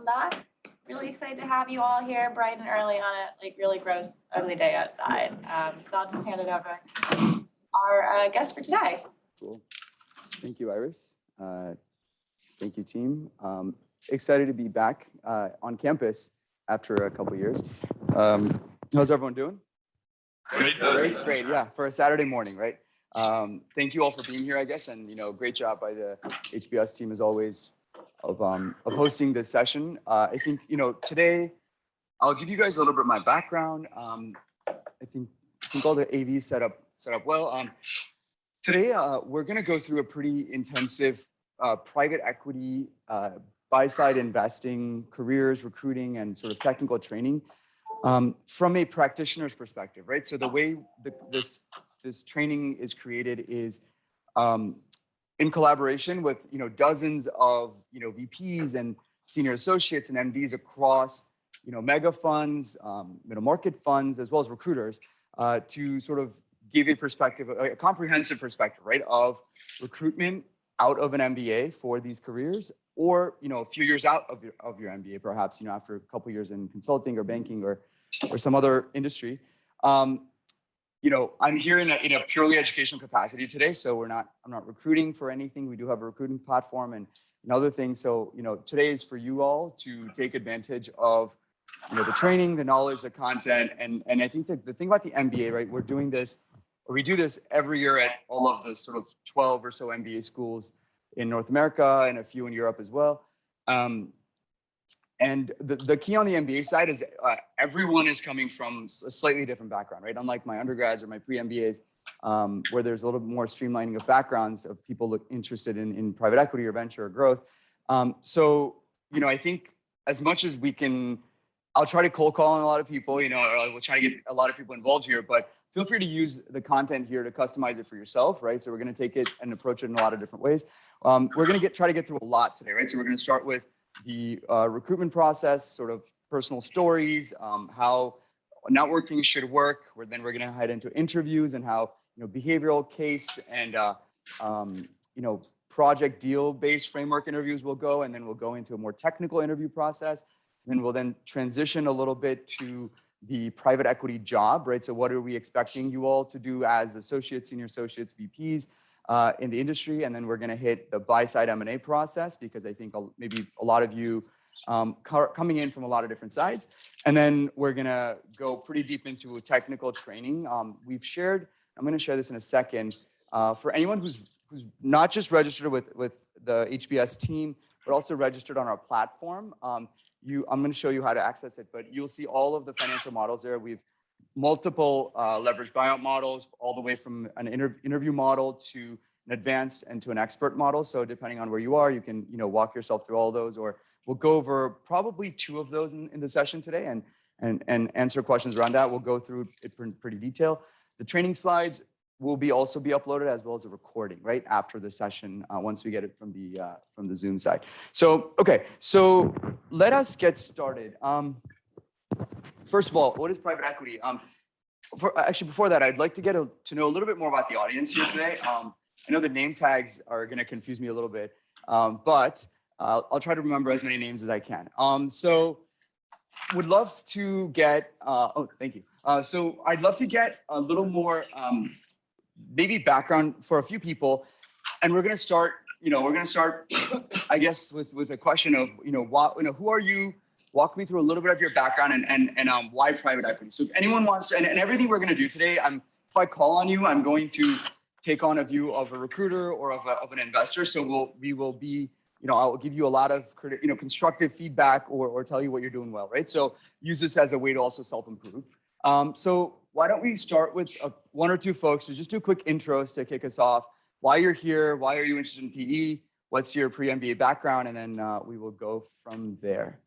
back. Really excited to have you all here bright and early on a really gross, ugly day outside. So I'll just hand it over to our guest for today. Cool. Thank you, Iris. Thank you, team. Excited to be back on campus after a couple years. How's everyone doing? Great. Yeah, for a Saturday morning, right? Thank you all for being here, I guess, and great job by the HBS team as always of hosting this session. I think today I'll give you guys a little bit of my background. I think all the AVs set up well. Today we're going to go through a pretty intensive private equity buy-side investing, careers, recruiting, and sort of technical training from a practitioner's perspective, right? So the way this training is created is in collaboration with dozens of VPs and senior associates and MDs across mega funds, middle market funds, as well as recruiters, to sort of give a comprehensive perspective, right, of recruitment out of an MBA for these careers, or a few years out of your MBA, perhaps after a couple years in consulting or banking or some other industry. I'm here in a purely educational capacity today, so I'm not recruiting for anything. We do have a recruiting platform and other things. So today is for you all to take advantage of the training, the knowledge, the content, and I think that the thing about the MBA, right? We do this every year at all of the sort of 12 or so MBA schools in North America and a few in Europe as well. And the key on the MBA side is everyone is coming from a slightly different background, right? Unlike my undergrads or my pre-MBAs, where there's a little bit more streamlining of backgrounds of people interested in private equity or venture or growth. So, I think as much as we can, I'll try to cold call on a lot of people, or we'll try to get a lot of people involved here, but feel free to use the content here to customize it for yourself, right? So we're going to take it and approach it in a lot of different ways. We're going to try to get through a lot today, right? So we're going to start with the recruitment process, sort of personal stories, how networking should work. Then we're going to head into interviews and how behavioral case and project deal-based framework interviews will go, and then we'll go into a more technical interview process. Then we'll transition a little bit to the private equity job, right? So what are we expecting you all to do as associates, senior associates, VPs in the industry? And then we're going to hit the buy-side M&A process, because I think maybe a lot of you coming in from a lot of different sides. And then we're going to go pretty deep into technical training. I'm going to share this in a second. For anyone who's not just registered with the HBS team, but also registered on our platform, I'm going to show you how to access it, but you'll see all of the financial models there. We've multiple leverage buyout models, all the way from an interview model to an advanced and to an expert model. So depending on where you are, you can walk yourself through all those, or we'll go over probably 2 of those in the session today and answer questions around that. We'll go through it in pretty detail. The training slides will also be uploaded, as well as a recording right after the session once we get it from the Zoom side. So okay, so let us get started. First of all, what is private equity? Before that, I'd like to get to know a little bit more about the audience here today. I know the name tags are going to confuse me a little bit, but I'll try to remember as many names as I can. So would love to get. Thank you. So I'd love to get a little more. Maybe background for a few people, and we're going to start. I guess, with a question of who are you? Walk me through a little bit of your background and why private equity. So if anyone wants to, and everything we're going to do today, if I call on you, I'm going to take on a view of a recruiter or of an investor. So we will be, I'll give you a lot of constructive feedback or tell you what you're doing well, right? So use this as a way to also self-improve. So why don't we start with 1 or 2 folks to just do quick intros to kick us off. Why you're here, why are you interested in PE, what's your pre-MBA background, and then we will go from there.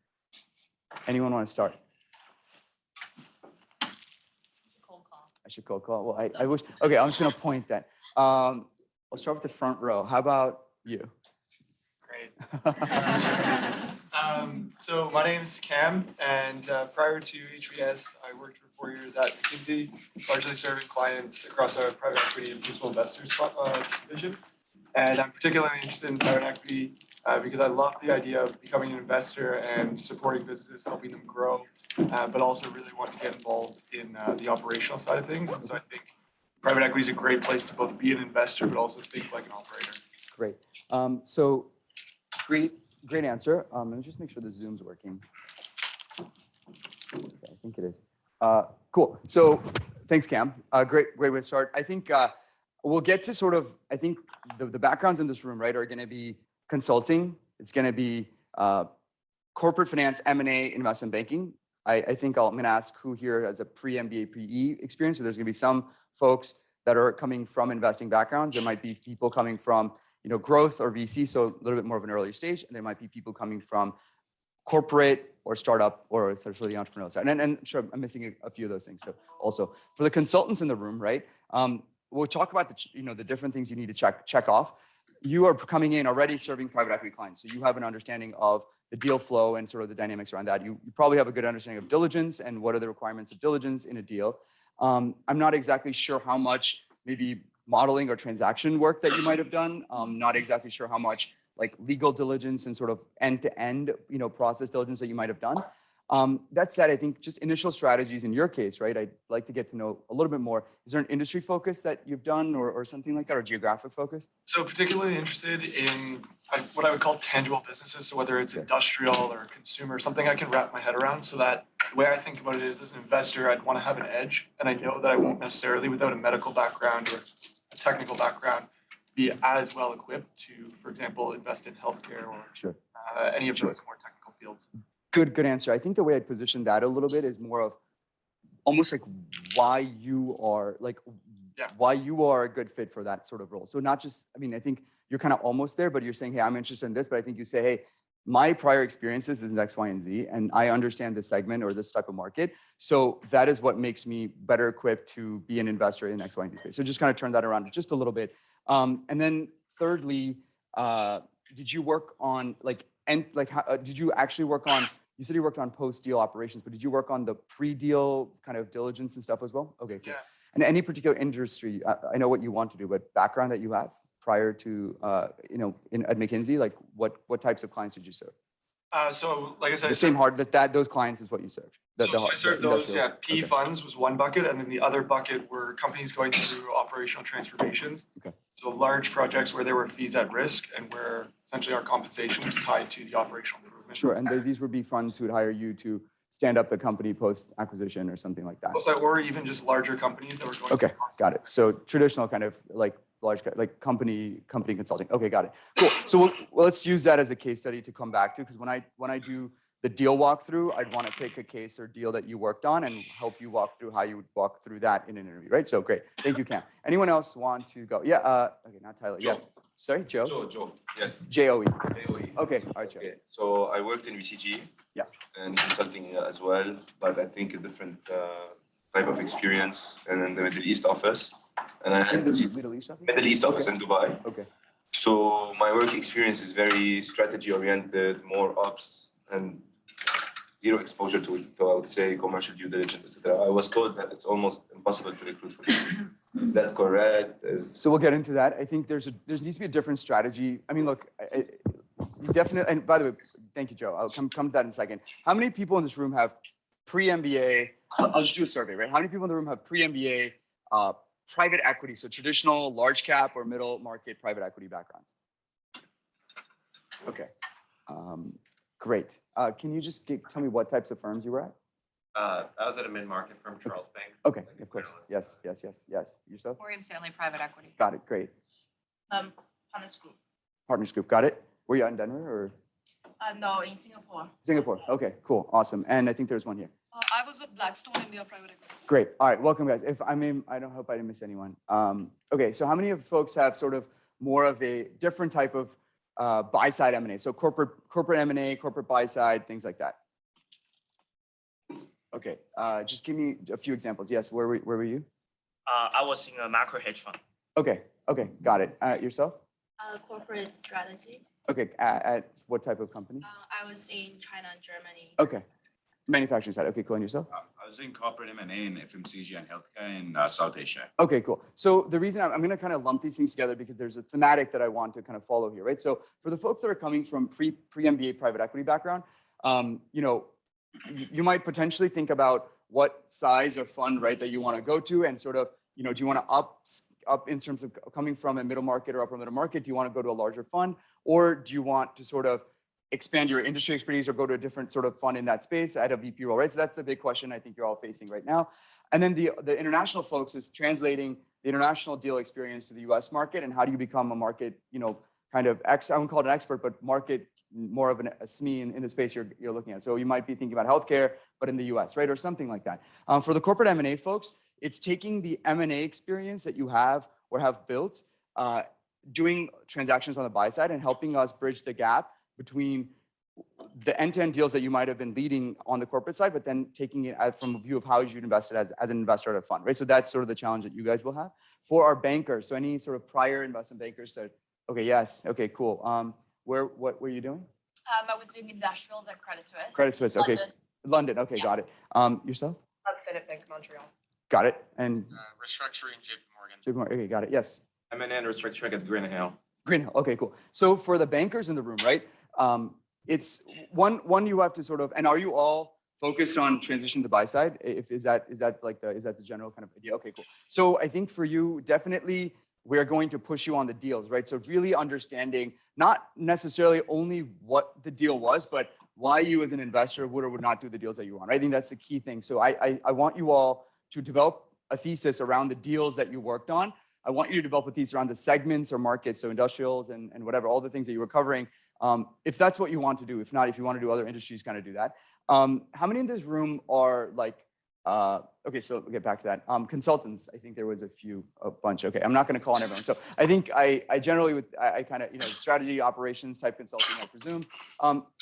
Anyone want to start? Cold call. I should cold call. Well, I wish. Okay, I'm just going to point that. I'll start with the front row. How about you? Great. So my name is Cam, and prior to HBS, I worked for 4 years at McKinsey, largely serving clients across our private equity and principal investors division. And I'm particularly interested in private equity because I love the idea of becoming an investor and supporting businesses, helping them grow, but also really want to get involved in the operational side of things. And so I think private equity is a great place to both be an investor, but also think like an operator. Great. So great answer. Let me just make sure the Zoom's working. Okay, I think it is. Cool. So thanks, Cam. Great way to start. I think we'll get to sort of, I think the backgrounds in this room, right, are going to be consulting. It's going to be corporate finance, M&A, investment banking. I think I'm going to ask who here has a pre-MBA, pre-E experience. So there's going to be some folks that are coming from investing backgrounds. There might be people coming from, growth or VC, so a little bit more of an earlier stage. And there might be people coming from corporate or startup or essentially the entrepreneurial side. And sure, I'm missing a few of those things. So also for the consultants in the room, right? We'll talk about the different things you need to check off. You are coming in already serving private equity clients. So you have an understanding of the deal flow and sort of the dynamics around that. You probably have a good understanding of diligence and what are the requirements of diligence in a deal. I'm not exactly sure how much maybe modeling or transaction work that you might have done. Not exactly sure how much like legal diligence and sort of end-to-end, process diligence that you might have done. That said, I think just initial strategies in your case, right? I'd like to get to know a little bit more. Is there an industry focus that you've done or something like that, or geographic focus? So particularly interested in what I would call tangible businesses. So whether it's industrial or consumer, something I can wrap my head around, so that the way I think about it is, as an investor, I'd want to have an edge. And I know that I won't necessarily, without a medical background or a technical background, be as well equipped to, for example, invest in healthcare or any of those more technical fields. Good answer. I think the way I'd position that a little bit is more of almost like why you are a good fit for that sort of role. So not just, I think you're kind of almost there, but you're saying, hey, I'm interested in this, but I think you say, hey, my prior experiences is X, Y, and Z, and I understand this segment or this type of market. So that is what makes me better equipped to be an investor in X, Y, and Z space. So just kind of turn that around just a little bit. And then thirdly, did you work on did you actually work on, you said you worked on post-deal operations, but did you work on the pre-deal kind of diligence and stuff as well? Okay, cool. Yeah. And any particular industry, I know what you want to do, but background that you have prior to, at McKinsey, like what types of clients did you serve? So like I said, The same those clients is what you served. So I served those, PE funds was one bucket, and then the other bucket were companies going through operational transformations. Okay. So large projects where there were fees at risk and where essentially our compensation was tied to the operational improvement. Sure, and these would be funds who would hire you to stand up the company post-acquisition or something like that. Or even just larger companies that were going Okay, through got it. So traditional kind of like large, like company consulting. Okay, got it. Cool. So let's use that as a case study to come back to, because when I do the deal walkthrough, I'd want to pick a case or deal that you worked on and help you walk through how you would walk through that in an interview, right? So great. Thank you, Cam. Anyone else want to go? Yeah, okay, not Tyler. Joe. Yes. Sorry, Joe? Joe, yes. J-O-E. JOE. Okay, all right, Joe. Okay, so I worked in VCG. Yeah. And consulting as well, but I think a different type of experience, and in the Middle East office. And I had Middle East office? Middle East office in Dubai. Okay. So my work experience is very strategy oriented, more ops, and zero exposure to I would say commercial due diligence, etc. I was told that it's almost impossible to recruit for this. Is that correct? So we'll get into that. I think there needs to be a different strategy. I mean, look, you definitely, and by the way, thank you, Joe. I'll come to that in a second. How many people in this room have pre-MBA? I'll just do a survey, right? How many people in the room have pre-MBA private equity, so traditional large cap or middle market private equity backgrounds? Okay, great. Can you just tell me what types of firms you were at? I was at a mid-market firm, Charles Bank. Okay, of course. Yes. Yourself? Morgan Stanley Private Equity. Got it, great. Partners Group. Partners Group, got it. Were you out in Denver or? No, in Singapore. Singapore, okay, cool, awesome. And I think there's one here. I was with Blackstone India Private Equity. Great. All right. Welcome, guys. I don't hope I didn't miss anyone. Okay. So how many of folks have sort of more of a different type of buy side M&A? So corporate M&A, corporate buy side, things like that. Okay. Just give me a few examples. Yes. Where were you? I was in a macro hedge fund. Okay. Got it. Yourself? Corporate strategy. Okay. At what type of company? I was in China and Germany. Okay. Manufacturing side. Okay, cool. And yourself? I was doing corporate M&A in FMCG and healthcare in South Asia. Okay, cool. So the reason I'm going to kind of lump these things together because there's a thematic that I want to kind of follow here, right? So for the folks that are coming from pre-MBA private equity background, you know, you might potentially think about what size of fund, right, that you want to go to, and sort of, you know, do you want to up in terms of coming from a middle market or upper middle market? Do you want to go to a larger fund, or do you want to sort of expand your industry expertise or go to a different sort of fund in that space at a VP role, right? So that's the big question I think you're all facing right now. And then the international folks is translating the international deal experience to the US market, and how do you become a market, you know, kind of I won't call it an expert, but market more of a SME in the space you're looking at. So you might be thinking about healthcare, but in the US, right? Or something like that. For the corporate M&A folks, it's taking the M&A experience that you have or have built, doing transactions on the buy side and helping us bridge the gap between the end-to-end deals that you might have been leading on the corporate side, but then taking it from a view of how you'd invest it as an investor at a fund, right? So that's sort of the challenge that you guys will have. For our bankers, so any sort of prior investment bankers said, okay, yes, okay, cool. What were you doing? I was doing industrials at Credit Suisse. Credit Suisse, okay. London. London, okay, Yeah. got it. Yourself? Onefinnet Bank of Montreal. Got it. And Restructuring JP Morgan. JP Morgan, okay, got it. Yes. M&A and restructuring at Greenhill. Green, okay, cool. So for the bankers in the room, right? It's one you have to sort of, and are you all focused on transition to the buy side? Is that the general kind of idea? Okay, cool. So I think for you, definitely we're going to push you on the deals, right? So really understanding not necessarily only what the deal was, but why you as an investor would or would not do the deals that you want. I think that's the key thing. So I want you all to develop a thesis around the deals that you worked on. I want you to develop a thesis around the segments or markets, so industrials and whatever, all the things that you were covering. If that's what you want to do. If not, if you want to do other industries, kind of do that. How many in this room are like, okay, so we'll get back to that. Consultants, I think there was a bunch. Okay, I'm not going to call on everyone. So I think I generally would, I kind of, you know, strategy, operations type consulting, I presume.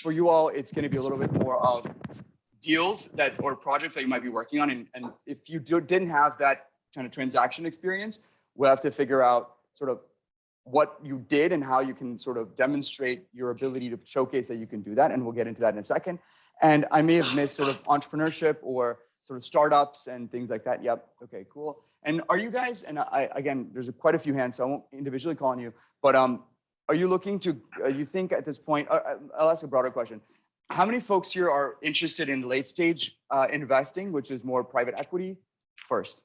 For you all, it's going to be a little bit more of deals or projects that you might be working on. And if you didn't have that kind of transaction experience, we'll have to figure out sort of what you did and how you can sort of demonstrate your ability to showcase that you can do that. And we'll get into that in a second. And I may have missed sort of entrepreneurship or sort of startups and things like that. Yep. Okay, cool. And are you guys, and again, there's quite a few hands, so I won't individually call on you, but are you looking to, you think at this point, I'll ask a broader question. How many folks here are interested in late stage investing, which is more private equity first?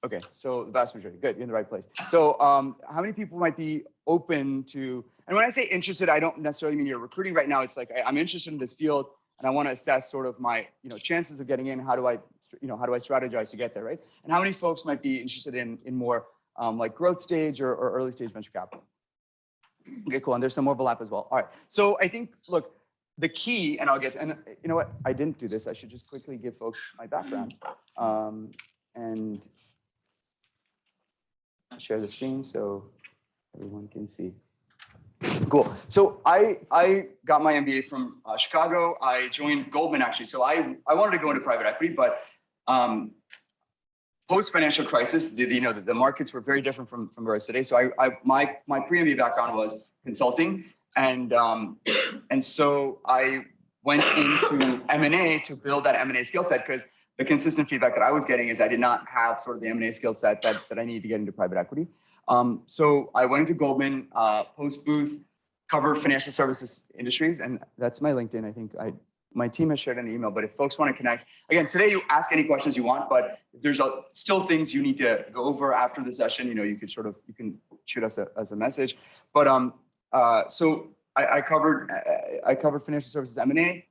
Okay, so the vast majority, good, you're in the right place. So how many people might be open to, and when I say interested, I don't necessarily mean you're recruiting right now. It's like, I'm interested in this field and I want to assess sort of my, you know, chances of getting in. How do I strategize to get there, right? And how many folks might be interested in more like growth stage or early stage venture capital? Okay, cool, and there's some overlap as well. All right, so I think, look, the key, and I'll get, and you know what, I didn't do this. I should just quickly give folks my background. And share the screen so everyone can see. Cool. So I got my MBA from Chicago. I joined Goldman actually. So I wanted to go into private equity, but post financial crisis, the markets were very different from where I was today. So my pre-MBA background was consulting, and so I went into M&A to build that M&A skill set, because the consistent feedback that I was getting is I did not have sort of the M&A skill set that I needed to get into private equity. So I went into Goldman, post Booth, covered financial services industries, and that's my LinkedIn. I think my team has shared an email, but if folks want to connect, again, today you ask any questions you want, but if there's still things you need to go over after the session, you know, you can shoot us as a message. But so I covered financial services M&A.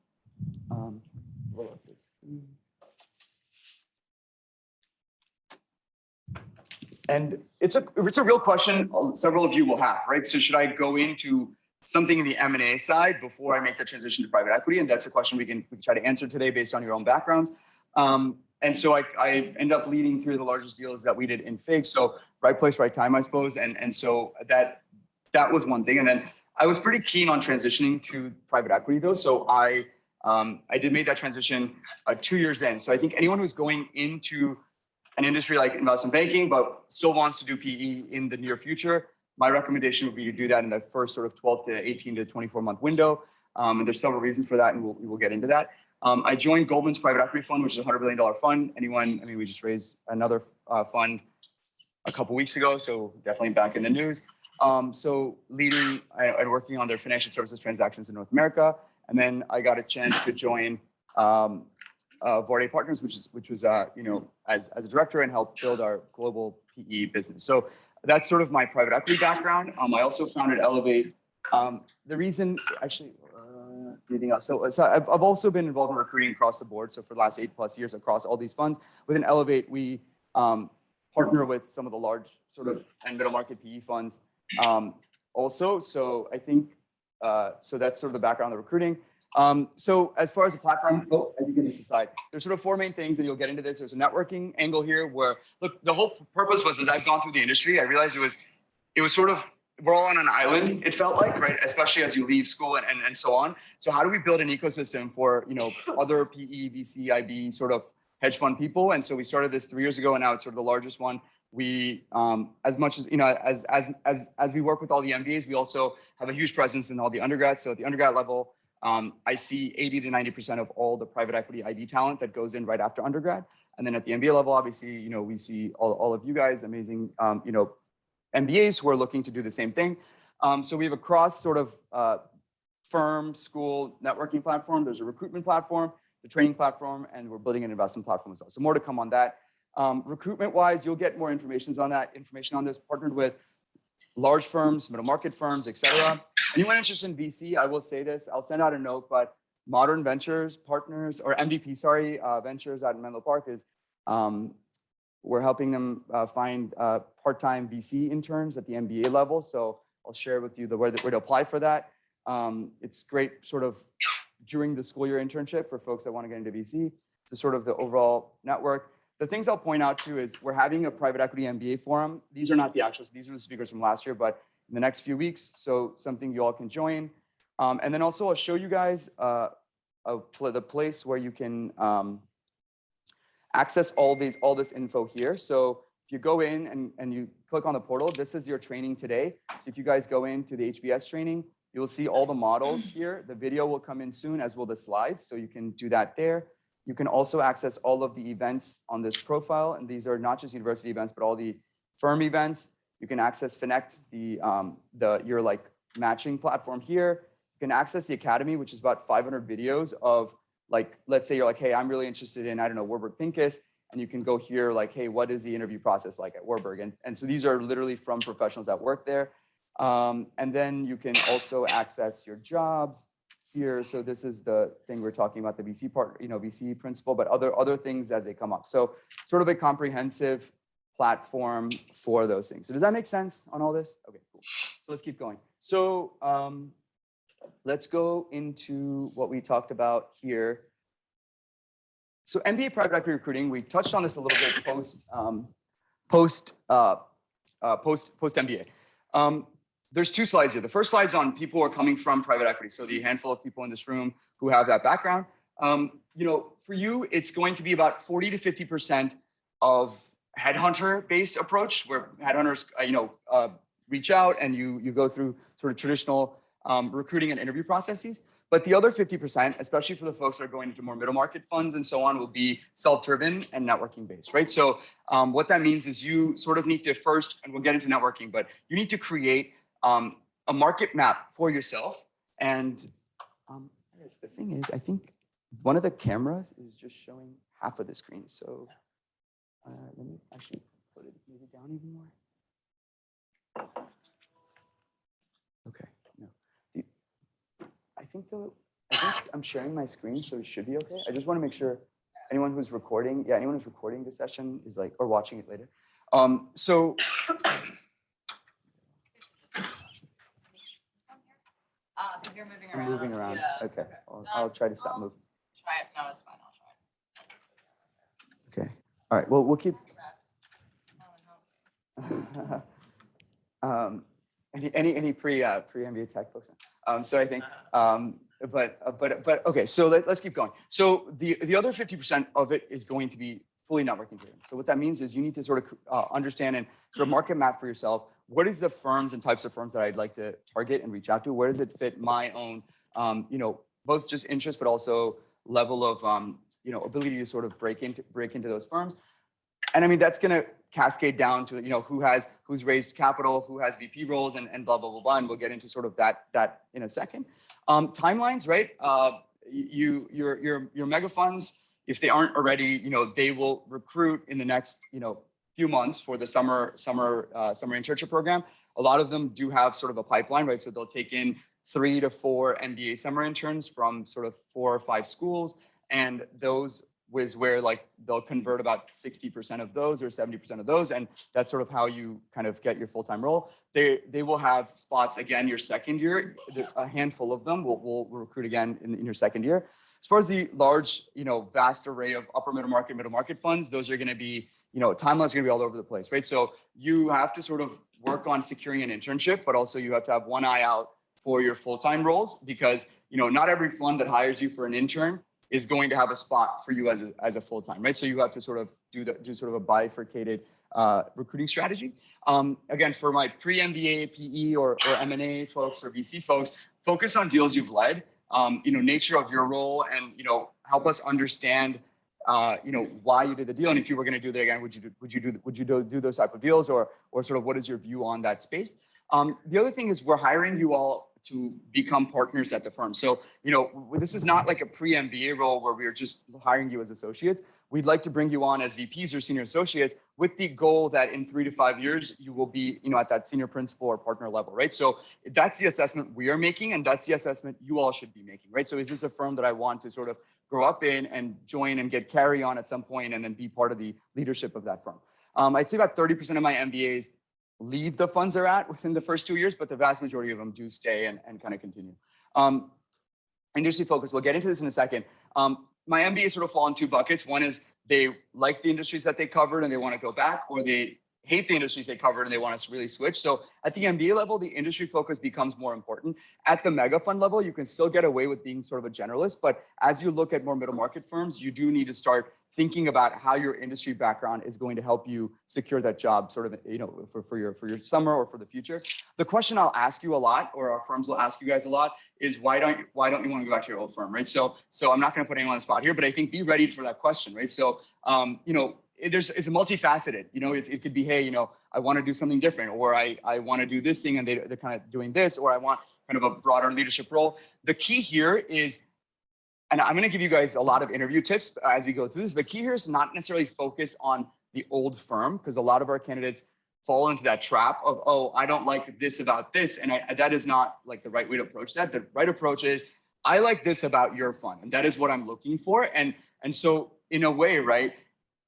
And it's a real question several of you will have, right? So should I go into something in the M&A side before I make the transition to private equity? And that's a question we can try to answer today based on your own backgrounds. And so I end up leading three of the largest deals that we did in FIG. So right place, right time, I suppose. And so that was one thing. And then I was pretty keen on transitioning to private equity though. So I did make that transition 2 years in. So I think anyone who's going into an industry like investment banking, but still wants to do PE in the near future, my recommendation would be to do that in the first sort of 12 to 18 to 24 month window. And there's several reasons for that, and we will get into that. I joined Goldman's private equity fund, which is a $100 billion fund. We just raised another fund a couple weeks ago, so definitely back in the news. So leading and working on their financial services transactions in North America. And then I got a chance to join Varde Partners, which was as a director, and helped build our global PE business. So that's sort of my private equity background. I also founded Elevate. The reason, actually, anything else? So I've also been involved in recruiting across the board. So for the last 8+ years across all these funds, within Elevate, we partner with some of the large sort of and middle market PE funds also. So I think, so that's sort of the background of the recruiting. So as far as the platform, I think in this aside, there's sort of 4 main things, and you'll get into this. There's a networking angle here where, look, the whole purpose was, as I've gone through the industry, I realized it was sort of, we're all on an island, it felt like, right? Especially as you leave school and so on. So how do we build an ecosystem for, other PE, VC, IB sort of hedge fund people? And so we started this 3 years ago, and now it's sort of the largest one. We, as much as, as we work with all the MBAs, we also have a huge presence in all the undergrads. So at the undergrad level, I see 80 to 90% of all the private equity IB talent that goes in right after undergrad. And then at the MBA level, obviously, we see all of you guys, amazing, MBAs who are looking to do the same thing. So we have a cross sort of firm, school, networking platform. There's a recruitment platform, the training platform, and we're building an investment platform as well. So more to come on that. Recruitment-wise, you'll get more information on this, partnered with large firms, middle market firms, et cetera. Anyone interested in VC, I will say this, I'll send out a note, but Modern Ventures Partners, or MVP, Ventures out in Menlo Park is, we're helping them find part-time VC interns at the MBA level. So I'll share with you the way to apply for that. It's great sort of during the school year internship for folks that want to get into VC. It's sort of the overall network. The things I'll point out too is we're having a private equity MBA forum. These are not the actuals, these are the speakers from last year, but in the next few weeks, so something you all can join. And then also I'll show you guys the place where you can access all this info here. So if you go in and you click on the portal, this is your training today. So if you guys go into the HBS training, you'll see all the models here. The video will come in soon, as will the slides. So you can do that there. You can also access all of the events on this profile. And these are not just university events, but all the firm events. You can access Finect, your like matching platform here. You can access the Academy, which is about 500 videos of, like, let's say you're like, hey, I'm really interested in, I don't know, Warburg Pincus. And you can go here like, hey, what is the interview process like at Warburg? And so these are literally from professionals that work there. And then you can also access your jobs here. So this is the thing we're talking about, the VC part, VC principle, but other things as they come up. So sort of a comprehensive platform for those things. So does that make sense on all this? Okay, cool. So let's keep going. So let's go into what we talked about here. So MBA private equity recruiting, we touched on this a little bit post MBA. There's 2 slides here. The first slide's on people who are coming from private equity. So the handful of people in this room who have that background. For you, it's going to be about 40 to 50% of headhunter-based approach, where headhunters, reach out and you go through sort of traditional recruiting and interview processes. But the other 50%, especially for the folks that are going into more middle market funds and so on, will be self-driven and networking based, right? So what that means is you sort of need to first, and we'll get into networking, but you need to create a market map for yourself. And the thing is, I think one of the cameras is just showing half of the screen. So let me actually put it maybe down even more. Okay, no. I think I'm sharing my screen, so it should be okay. I just want to make sure anyone who's recording the session is like, or watching it later. If you're moving I'm around. moving around. Yeah. Okay, I'll try to stop moving. Try it. No, it's fine. I'll try it. Okay. All right. Well, we'll keep. Any pre-MBA tech folks? So I think, but okay. So let's keep going. So the other 50% of it is going to be fully networking driven. So what that means is you need to sort of understand and sort of market map for yourself. What is the firms and types of firms that I'd like to target and reach out to? Where does it fit my own both just interest, but also level of, ability to sort of break into those firms. And I mean, that's going to cascade down to, who's raised capital, who has VP roles, and blah, blah, blah, blah. And we'll get into sort of that in a second. Timelines, right? Your mega funds, if they aren't already, they will recruit in the next, few months for the summer internship program. A lot of them do have sort of a pipeline, right? So they'll take in 3 to 4 MBA summer interns from sort of 4 or 5 schools. And those was where like they'll convert about 60% of those or 70% of those. And that's sort of how you kind of get your full-time role. They will have spots again your second year. A handful of them will recruit again in your second year. As far as the large, vast array of upper middle market funds, those are going to be, timelines are going to be all over the place, right? So you have to sort of work on securing an internship, but also you have to have one eye out for your full-time roles because, not every fund that hires you for an intern is going to have a spot for you as a full-time, right? So you have to sort of do sort of a bifurcated recruiting strategy. Again, for my pre-MBA, PE, or M&A folks or VC folks, focus on deals you've led, nature of your role, and help us understand, why you did the deal, and if you were going to do that again, would you do those type of deals, or sort of what is your view on that space? The other thing is we're hiring you all to become partners at the firm. So, this is not like a pre-MBA role where we're just hiring you as associates. We'd like to bring you on as VPs or senior associates with the goal that in 3 to 5 years, you will be, at that senior principal or partner level, right? So that's the assessment we are making, and that's the assessment you all should be making, right? So is this a firm that I want to sort of grow up in and join and get carry on at some point and then be part of the leadership of that firm? I'd say about 30% of my MBAs leave the funds they're at within the first 2 years, but the vast majority of them do stay and kind of continue. Industry focus, we'll get into this in a second. My MBAs sort of fall in 2 buckets. One is they like the industries that they covered and they want to go back, or they hate the industries they covered and they want to really switch. So at the MBA level, the industry focus becomes more important. At the mega fund level, you can still get away with being sort of a generalist, but as you look at more middle market firms, you do need to start thinking about how your industry background is going to help you secure that job sort of, for your summer or for the future. The question I'll ask you a lot, or our firms will ask you guys a lot, is why don't you want to go back to your old firm, right? So I'm not going to put anyone on the spot here, but I think be ready for that question, right? So, it's multifaceted. It could be, hey, I want to do something different, or I want to do this thing and they're kind of doing this, or I want kind of a broader leadership role. The key here is, and I'm going to give you guys a lot of interview tips as we go through this, but key here is not necessarily focus on the old firm, because a lot of our candidates fall into that trap of, oh, I don't like this about this. And that is not like the right way to approach that. The right approach is, I like this about your fund, and that is what I'm looking for. And so in a way, right,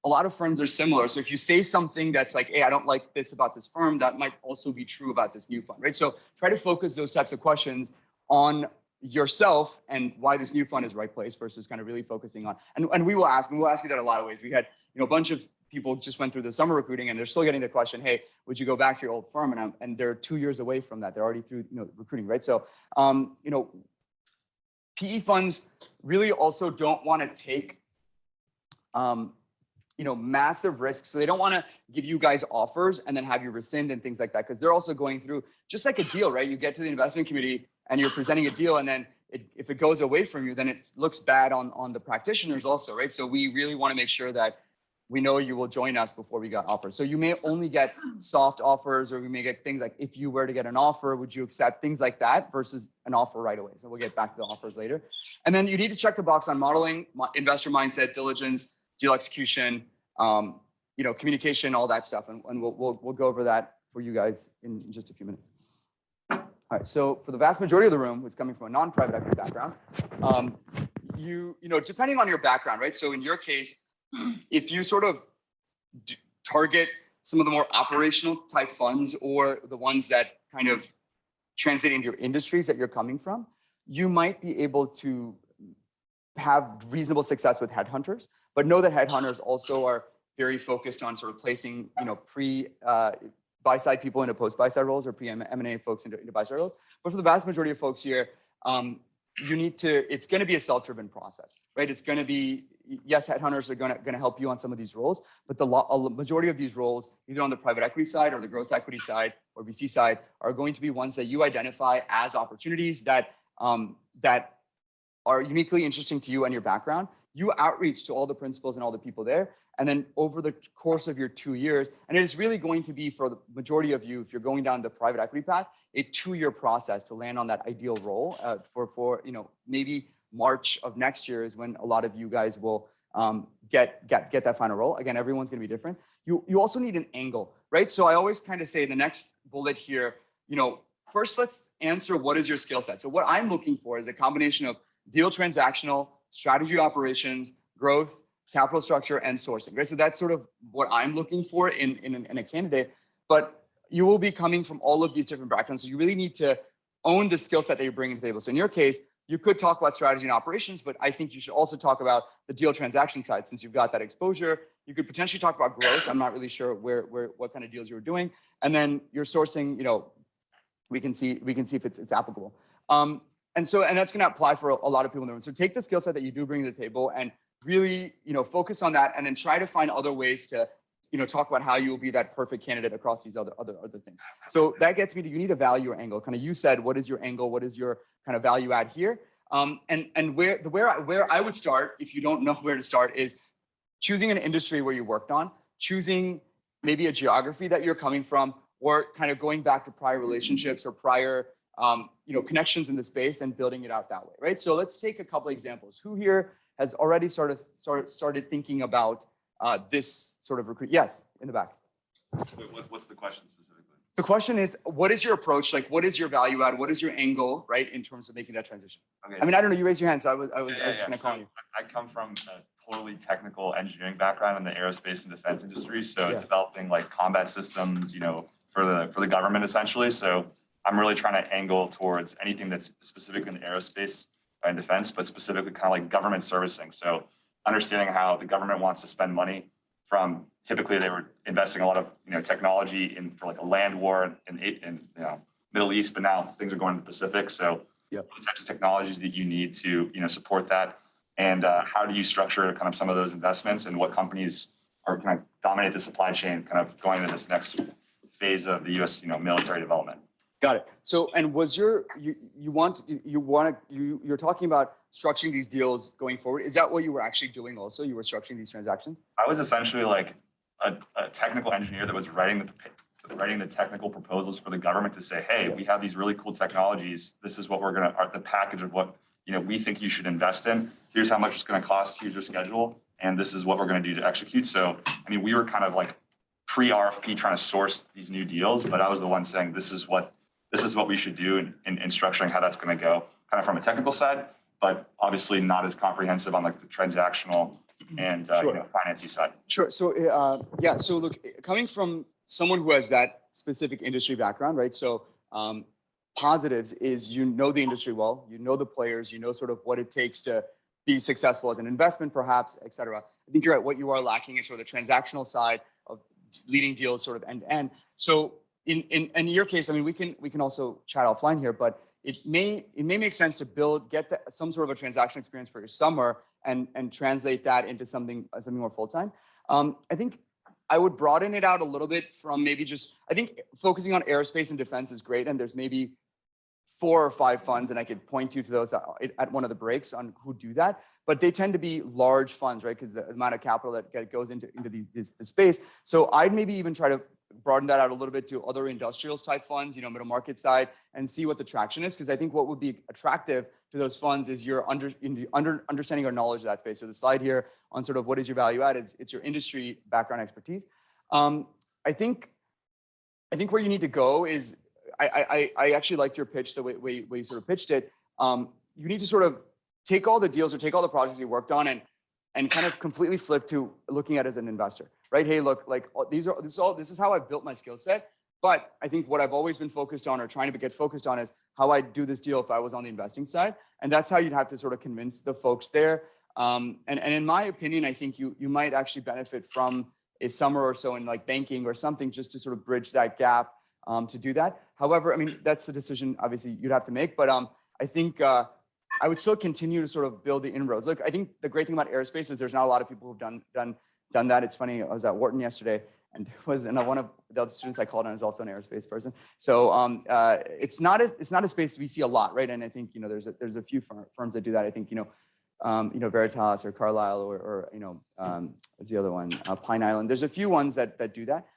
a lot of firms are similar. So if you say something that's like, hey, I don't like this about this firm, that might also be true about this new fund, right? So try to focus those types of questions on yourself and why this new fund is the right place versus kind of really focusing on, and we'll ask you that a lot of ways. We had, a bunch of people just went through the summer recruiting and they're still getting the question, hey, would you go back to your old firm? And they're 2 years away from that. They're already through, recruiting, right? So, PE funds really also don't want to take, massive risks. So they don't want to give you guys offers and then have you rescind and things like that, because they're also going through just like a deal, right? You get to the investment committee and you're presenting a deal, and then if it goes away from you, then it looks bad on the practitioners also, right? So we really want to make sure that we know you will join us before we got offers. So you may only get soft offers, or we may get things like, if you were to get an offer, would you accept, things like that, versus an offer right away. So we'll get back to the offers later. And then you need to check the box on modeling, investor mindset, diligence, deal execution, communication, all that stuff. And we'll go over that for you guys in just a few minutes. All right, so for the vast majority of the room, who's coming from a non-private equity background, depending on your background, right? So in your case, if you sort of target some of the more operational type funds, or the ones that kind of translate into your industries that you're coming from, you might be able to have reasonable success with headhunters, but know that headhunters also are very focused on sort of placing, buy-side people into post-buy-side roles, or pre-M&A folks into buy-side roles. But for the vast majority of folks here, it's going to be a self-driven process, right? It's going to be, yes, headhunters are going to help you on some of these roles, but the majority of these roles, either on the private equity side or the growth equity side or VC side, are going to be ones that you identify as opportunities that that are uniquely interesting to you and your background, you outreach to all the principals and all the people there. And then over the course of your 2 years, and it is really going to be for the majority of you, if you're going down the private equity path, a 2-year process to land on that ideal role for maybe March of next year is when a lot of you guys will get that final role. Again, everyone's going to be different. You also need an angle, right? So I always kind of say the next bullet here, first let's answer what is your skill set. So what I'm looking for is a combination of deal transactional, strategy operations, growth, capital structure, and sourcing, right? So that's sort of what I'm looking for in a candidate. But you will be coming from all of these different backgrounds. So you really need to own the skill set that you're bringing to the table. So in your case, you could talk about strategy and operations, but I think you should also talk about the deal transaction side since you've got that exposure. You could potentially talk about growth. I'm not really sure what kind of deals you were doing. And then your sourcing, we can see if it's applicable. And that's going to apply for a lot of people in the room. So take the skill set that you do bring to the table and really, focus on that, and then try to find other ways to, talk about how you will be that perfect candidate across these other things. So that gets me to, you need a value or angle. Kind of, you said, what is your angle? What is your kind of value add here? And where I would start, if you don't know where to start, is choosing an industry where you worked on, choosing maybe a geography that you're coming from, or kind of going back to prior relationships or prior connections in the space and building it out that way, right? So let's take a couple of examples. Who here has already started thinking about this sort of recruit? Yes, in the back. What's the question specifically? The question is, what is your approach? Like, what is your value add? What is your angle, right, in terms of making that transition? Okay. I mean, I don't know. You raised your hand, so I was just going to call you. I come from a totally technical engineering background in the aerospace and defense industry. So developing like combat systems, for the government essentially. So I'm really trying to angle towards anything that's specific in aerospace and defense, but specifically kind of like government servicing. So understanding how the government wants to spend money from, typically they were investing a lot of technology for like a land war in Middle East, but now things are going to the Pacific. So the types of technologies that you need to support that, and how do you structure kind of some of those investments, and what companies are kind of dominate the supply chain, kind of going into this next phase of the U.S. military development. Got it. So, and was you're talking about structuring these deals going forward? Is that what you were actually doing also? You were structuring these transactions? I was essentially like a technical engineer that was writing the technical proposals for the government to say, hey, we have these really cool technologies. This is what we're going to, the package of what we think you should invest in. Here's how much it's going to cost. Here's your schedule. And this is what we're going to do to execute. So, I mean, we were kind of like pre-RFP trying to source these new deals, but I was the one saying, this is what we should do in structuring how that's going to go, kind of from a technical side, but obviously not as comprehensive on like the transactional and financing side. Sure. So so look, coming from someone who has that specific industry background, right? So positives is the industry well, the players, sort of what it takes to be successful as an investment, perhaps, et cetera. I think you're right. What you are lacking is sort of the transactional side of leading deals sort of end to end. So in your case, I mean, we can also chat offline here, but it may make sense to get some sort of a transaction experience for your summer and translate that into something more full-time. I think I would broaden it out a little bit from maybe I think focusing on aerospace and defense is great. And there's maybe 4 or 5 funds, and I could point you to those at one of the breaks on who do that. But they tend to be large funds, right? Because the amount of capital that goes into this space. So I'd maybe even try to broaden that out a little bit to other industrials type funds, middle market side, and see what the traction is. Because I think what would be attractive to those funds is your understanding or knowledge of that space. So the slide here on sort of what is your value add, it's your industry background expertise. I think where you need to go is, I actually liked your pitch, the way you sort of pitched it. You need to sort of take all the deals or take all the projects you worked on and kind of completely flip to looking at it as an investor, right? Hey, look, like this is how I've built my skill set. But I think what I've always been focused on or trying to get focused on is how I do this deal if I was on the investing side. And that's how you'd have to sort of convince the folks there. And in my opinion, I think you might actually benefit from a summer or so in like banking or something just to sort of bridge that gap to do that. However, I mean, that's the decision obviously you'd have to make. But I think I would still continue to sort of build the inroads. Look, I think the great thing about aerospace is there's not a lot of people who've done that. It's funny, I was at Wharton yesterday, And there was, and one of the other students I called on is also an aerospace person. So it's not a space we see a lot, right? And I think, there's a few firms that do that. I think, Veritas or Carlisle or what's the other one? Pine Island. There's a few ones that do that.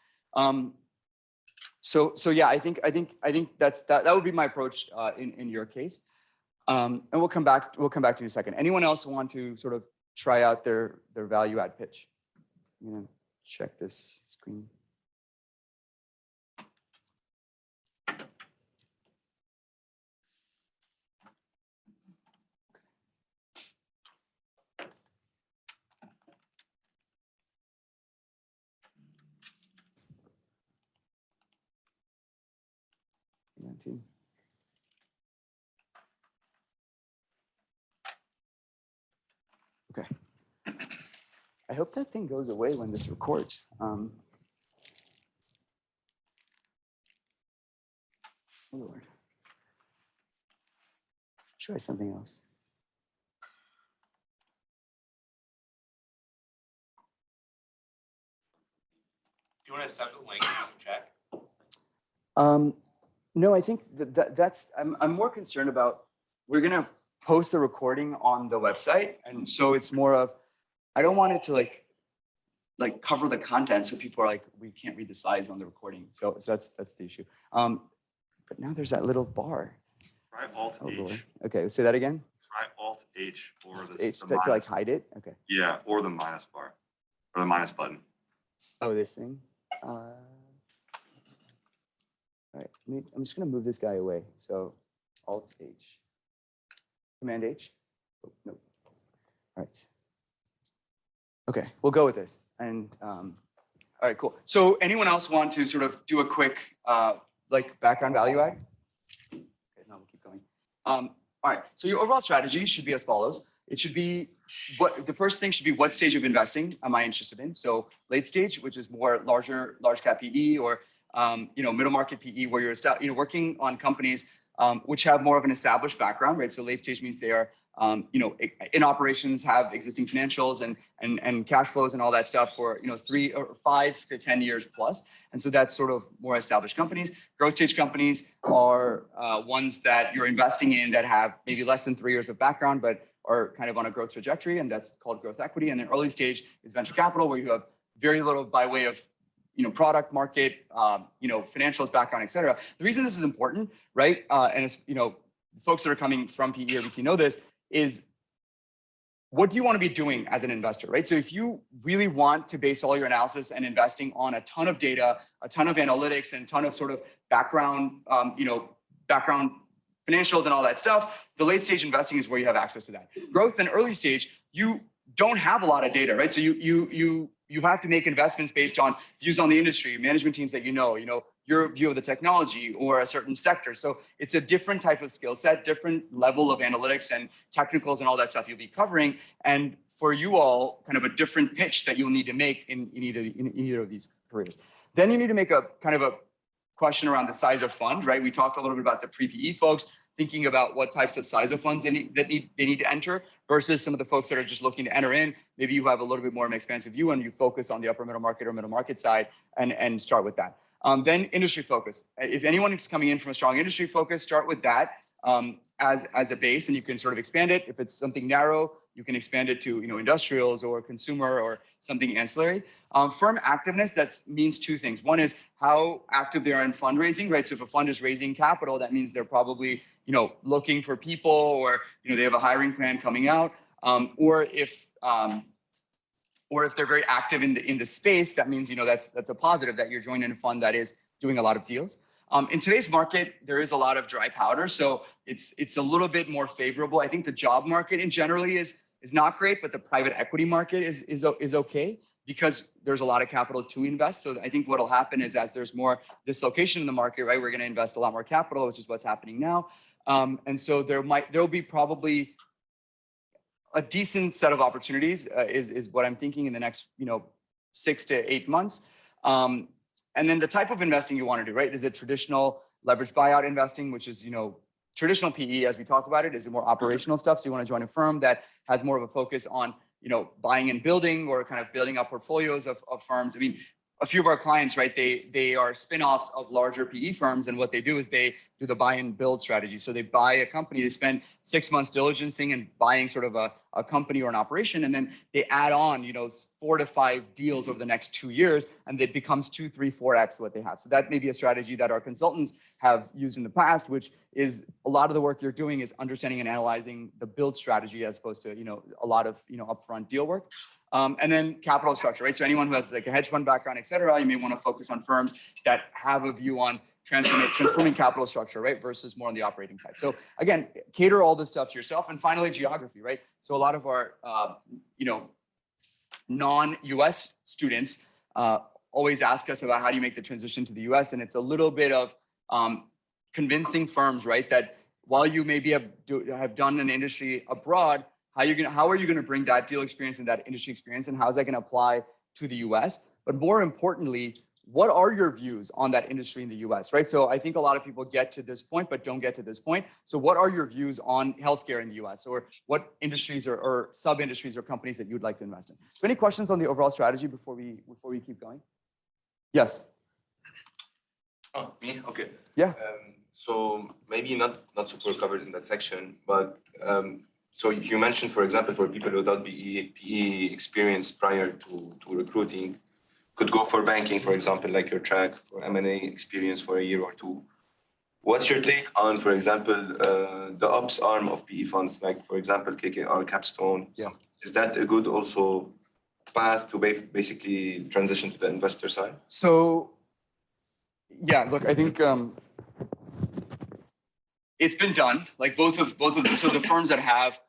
So yeah, I think that would be my approach in your case. And we'll come back to you in a second. Anyone else want to sort of try out their value add pitch? I'm gonna check this screen. Okay. I hope that thing goes away when this records. Oh Lord. Try something else. Do you want to send the link and check? No, I think that's, I'm more concerned about, we're gonna post the recording on the website. And so it's more of, I don't want it to like cover the content. So people are like, we can't read the slides on the recording. So that's the issue. But now there's that little bar. Try Alt Oh, Lord. H. Okay, say that again. Try Alt H or the H to minus. like hide it. Okay. Yeah, or the minus bar, or the minus button. Oh, this thing. All right, I'm just gonna move this guy away. So Alt H, Command H. Oh, no. All right. Okay, we'll go with this. And all right, cool. So anyone else want to sort of do a quick like background value add? Okay, no, we'll keep going. All right, so your overall strategy should be as follows. It should be the first thing should be what stage of investing am I interested in? So late stage, which is more large cap PE, or middle market PE, where you're working on companies which have more of an established background, right? So late stage means they are in operations, have existing financials and cash flows and all that stuff for 3 or 5 to 10 years plus. And so that's sort of more established companies. Growth stage companies are ones that you're investing in that have maybe less than 3 years of background, but are kind of on a growth trajectory, and that's called growth equity. And then early stage is venture capital, where you have very little by way of product, market, financials, background, et cetera. The reason this is important, right? And it's, folks that are coming from PE or VC know this, is what do you want to be doing as an investor, right? So if you really want to base all your analysis and investing on a ton of data, a ton of analytics, and a ton of sort of background, background financials and all that stuff, the late stage investing is where you have access to that. Growth and early stage, you don't have a lot of data, right? So you have to make investments based on views on the industry, management teams that your view of the technology or a certain sector. So it's a different type of skill set, different level of analytics and technicals and all that stuff you'll be covering. And for you all, kind of a different pitch that you'll need to make in either of these careers. Then you need to make a kind of a question around the size of fund, right? We talked a little bit about the pre-PE folks thinking about what types of size of funds they need to enter versus some of the folks that are just looking to enter in. Maybe you have a little bit more of an expansive view and you focus on the upper middle market or middle market side and start with that. Then industry focus. If anyone is coming in from a strong industry focus, start with that as a base, and you can sort of expand it. If it's something narrow, you can expand it to industrials or consumer or something ancillary. Firm activeness, that means two things. One is how active they are in fundraising, right? So if a fund is raising capital, that means they're probably looking for people, or they have a hiring plan coming out, or if they're very active in the space, that means that's a positive that you're joining a fund that is doing a lot of deals. In today's market, there is a lot of dry powder, so it's a little bit more favorable. I think the job market in generally is not great, but the private equity market is okay because there's a lot of capital to invest. So I think what'll happen is as there's more dislocation in the market, right, we're going to invest a lot more capital, which is what's happening now. And so there'll be probably a decent set of opportunities is what I'm thinking in the next 6 to 8 months. And then the type of investing you want to do, right? Is it traditional leverage buyout investing, which is traditional PE as we talk about it? Is it more operational stuff? So you want to join a firm that has more of a focus on buying and building, or kind of building up portfolios of firms. I mean, a few of our clients, right, they are spin-offs of larger PE firms, and what they do is they do the buy and build strategy. So they buy a company, they spend 6 months diligencing and buying sort of a company or an operation, and then they add on, 4 to 5 deals over the next 2 years, and it becomes 2, 3, 4x what they have. So that may be a strategy that our consultants have used in the past, which is a lot of the work you're doing is understanding and analyzing the build strategy as opposed to, a lot of, upfront deal work. And then capital structure, right? So anyone who has like a hedge fund background, et cetera, you may want to focus on firms that have a view on transforming capital structure, right? Versus more on the operating side. So again, cater all this stuff to yourself. And finally, geography, right? So a lot of our, non-US students always ask us about how do you make the transition to the US? And it's a little bit of convincing firms, right? That while you maybe have done an industry abroad, how are you gonna bring that deal experience and that industry experience, and how is that gonna apply to the US? But more importantly, what are your views on that industry in the US, right? So I think a lot of people get to this point, but don't get to this point. So what are your views on healthcare in the US, or what industries or sub-industries or companies that you'd like to invest in? So any questions on the overall strategy before we keep going? Yes. Oh, me? Okay. Yeah. So maybe not super covered in that section, but so you mentioned, for example, for people without PE experience prior to recruiting, could go for banking, for example, like your track, for M&A experience for a year or two. What's your take on, for example, the ops arm of PE funds, like, for example, KKR, Capstone? Yeah. Is that a good also path to basically transition to the investor side? So, yeah, look, I think it's been done. Like both of so the firms that have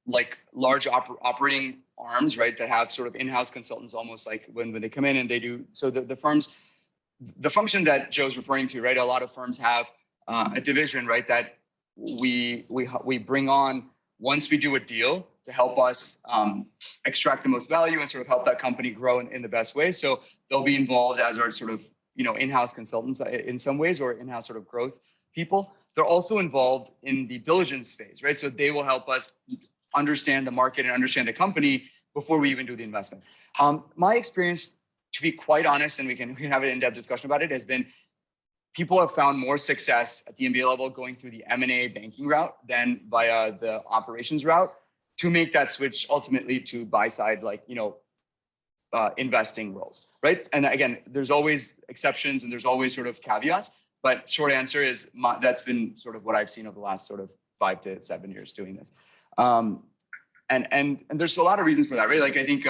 like large operating arms, right, that have sort of in-house consultants, almost like when they come in and they do. So the firms, the function that Joe's referring to, right, a lot of firms have a division, right, that we bring on once we do a deal to help us extract the most value and sort of help that company grow in the best way. So they'll be involved as our sort of, in-house consultants in some ways, or in-house sort of growth people. They're also involved in the diligence phase, right? So they will help us understand the market and understand the company before we even do the investment. My experience, to be quite honest, and we can have an in-depth discussion about it, has been people have found more success at the MBA level going through the M&A banking route than via the operations route to make that switch ultimately to buy side, like, investing roles, right? And again, there's always exceptions and there's always sort of caveats, but short answer is that's been sort of what I've seen over the last sort of 5 to 7 years doing this. And there's a lot of reasons for that, right? Like I think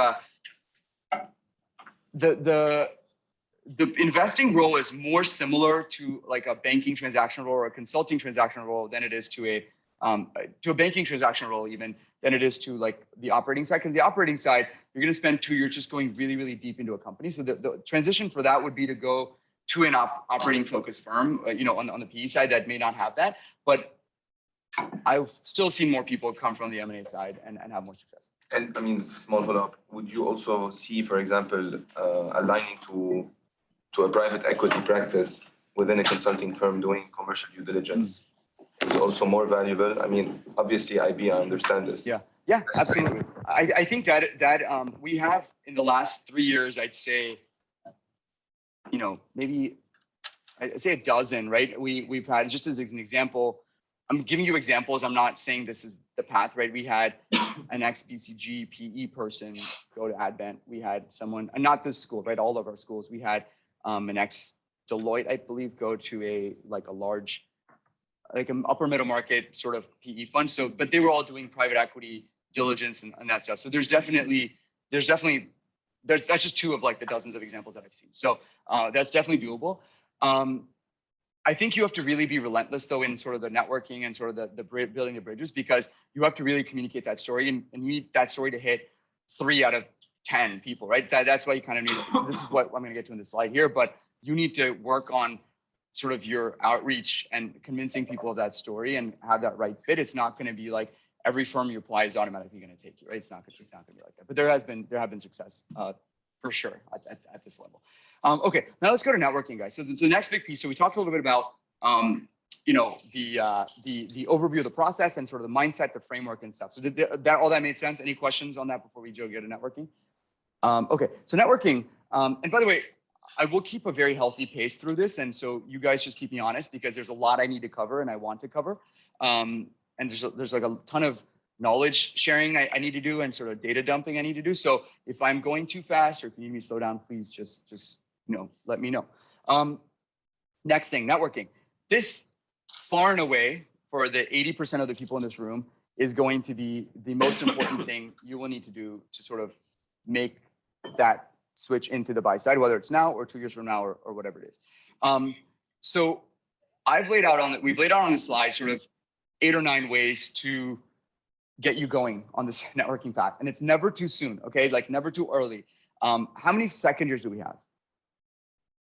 the investing role is more similar to like a banking transaction role or a consulting transaction role than it is to a banking transaction role even than it is to like the operating side. Because the operating side, you're going to spend 2 years just going really, really deep into a company. So the transition for that would be to go to an operating focused firm, on the PE side that may not have that, but I've still seen more people come from the M&A side and have more success. And I mean, small follow-up, would you also see, for example, aligning to a private equity practice within a consulting firm doing commercial due diligence is also more valuable? I mean, obviously IB, I understand this. Yeah, absolutely. I think that we have in the last 3 years, I'd say, maybe I'd say a dozen, right? We've had, just as an example, I'm giving you examples. I'm not saying this is the path, right? We had an ex-BCG PE person go to Advent. We had someone, and not this school, right? All of our schools. We had an ex-Deloitte, I believe, go to a large, like an upper middle market sort of PE fund. So, but they were all doing private equity diligence and that stuff. So that's just 2 of like the dozens of examples that I've seen. So that's definitely doable. I think you have to really be relentless though in sort of the networking and sort of the building the bridges, because you have to really communicate that story and you need that story to hit 3 out of 10 people, right? That's why you kind of need, this is what I'm going to get to in the slide here, but you need to work on sort of your outreach and convincing people of that story and have that right fit. It's not going to be like every firm you apply is automatically going to take you, right? It's not going to be like that, but there have been success for sure at this level. Okay, now let's go to networking, guys. So the next big piece. So we talked a little bit about, the overview of the process and sort of the mindset, the framework and stuff. So did that all that made sense? Any questions on that before we go to networking? Okay, so networking. And by the way, I will keep a very healthy pace through this. And so you guys just keep me honest because there's a lot I need to cover and I want to cover. And there's like a ton of knowledge sharing I need to do and sort of data dumping I need to do. So if I'm going too fast or if you need me to slow down, please just let me know. Next thing, networking. This far and away for the 80% of the people in this room is going to be the most important thing you will need to do to sort of make that switch into the buy side, whether it's now or 2 years from now or whatever it is. So we've laid out on the slide sort of 8 or 9 ways to get you going on this networking path. And it's never too soon, okay? Like never too early. How many second years do we have?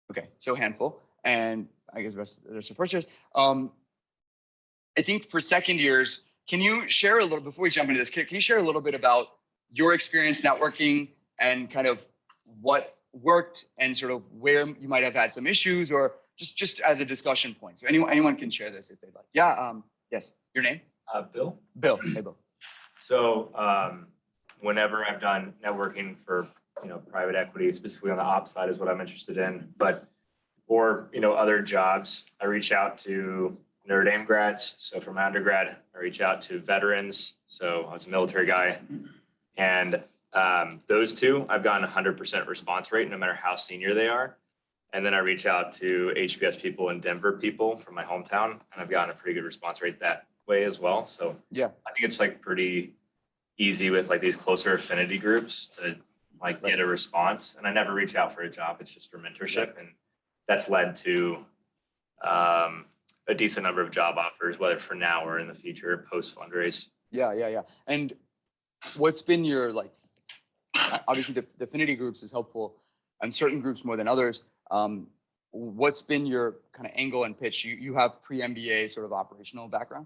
Okay, so a handful. And I guess the rest of first years. I think for second years, can you share a little, before we jump into this, can you share a little bit about your experience networking and kind of what worked and sort of where you might have had some issues or just as a discussion point? So anyone can share this if they'd like. Yeah, yes, your name? Bill. Bill, hey Bill. So whenever I've done networking for, private equity, specifically on the ops side is what I'm interested in, but for, other jobs, I reach out to Notre Dame grads. So for my undergrad, I reach out to veterans. So I was a military guy. And those two, I've gotten 100% response rate, no matter how senior they are. And then I reach out to HBS people and Denver people from my hometown, and I've gotten a pretty good response rate that way as well. So yeah, I think it's like pretty easy with like these closer affinity groups to like get a response. And I never reach out for a job. It's just for mentorship. And that's led to a decent number of job offers, whether for now or in the future, post fundraise. Yeah. And what's been your, like, obviously the affinity groups is helpful and certain groups more than others. What's been your kind of angle and pitch? You have pre-MBA sort of operational background?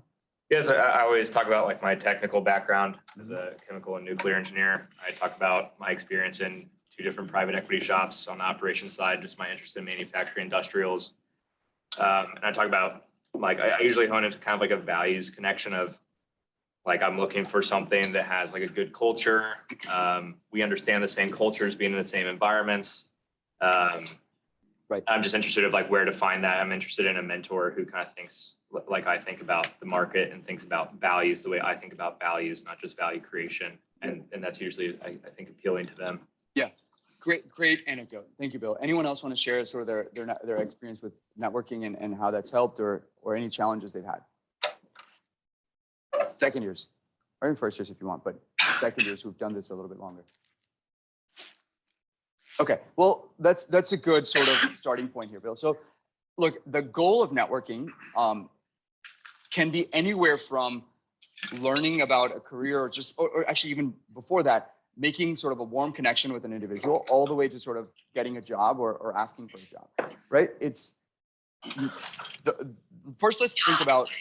Yes, I always talk about like my technical background as a chemical and nuclear engineer. I talk about my experience in 2 different private equity shops on the operations side, just my interest in manufacturing industrials. And I talk about like, I usually hone into kind of like a values connection of like, I'm looking for something that has like a good culture. We understand the same cultures being in the same environments. Right. I'm just interested in like where to find that. I'm interested in a mentor who kind of thinks like I think about the market and thinks about values the way I think about values, not just value creation. And that's usually, I think, appealing to them. Yeah, great anecdote. Thank you, Bill. Anyone else want to share sort of their experience with networking and how that's helped or any challenges they've had? Second years, or even first years if you want, but second years who've done this a little bit longer. Okay, well, that's a good sort of starting point here, Bill. So look, the goal of networking can be anywhere from learning about a career or actually even before that, making sort of a warm connection with an individual all the way to sort of getting a job or asking for a job, right? First, let's think about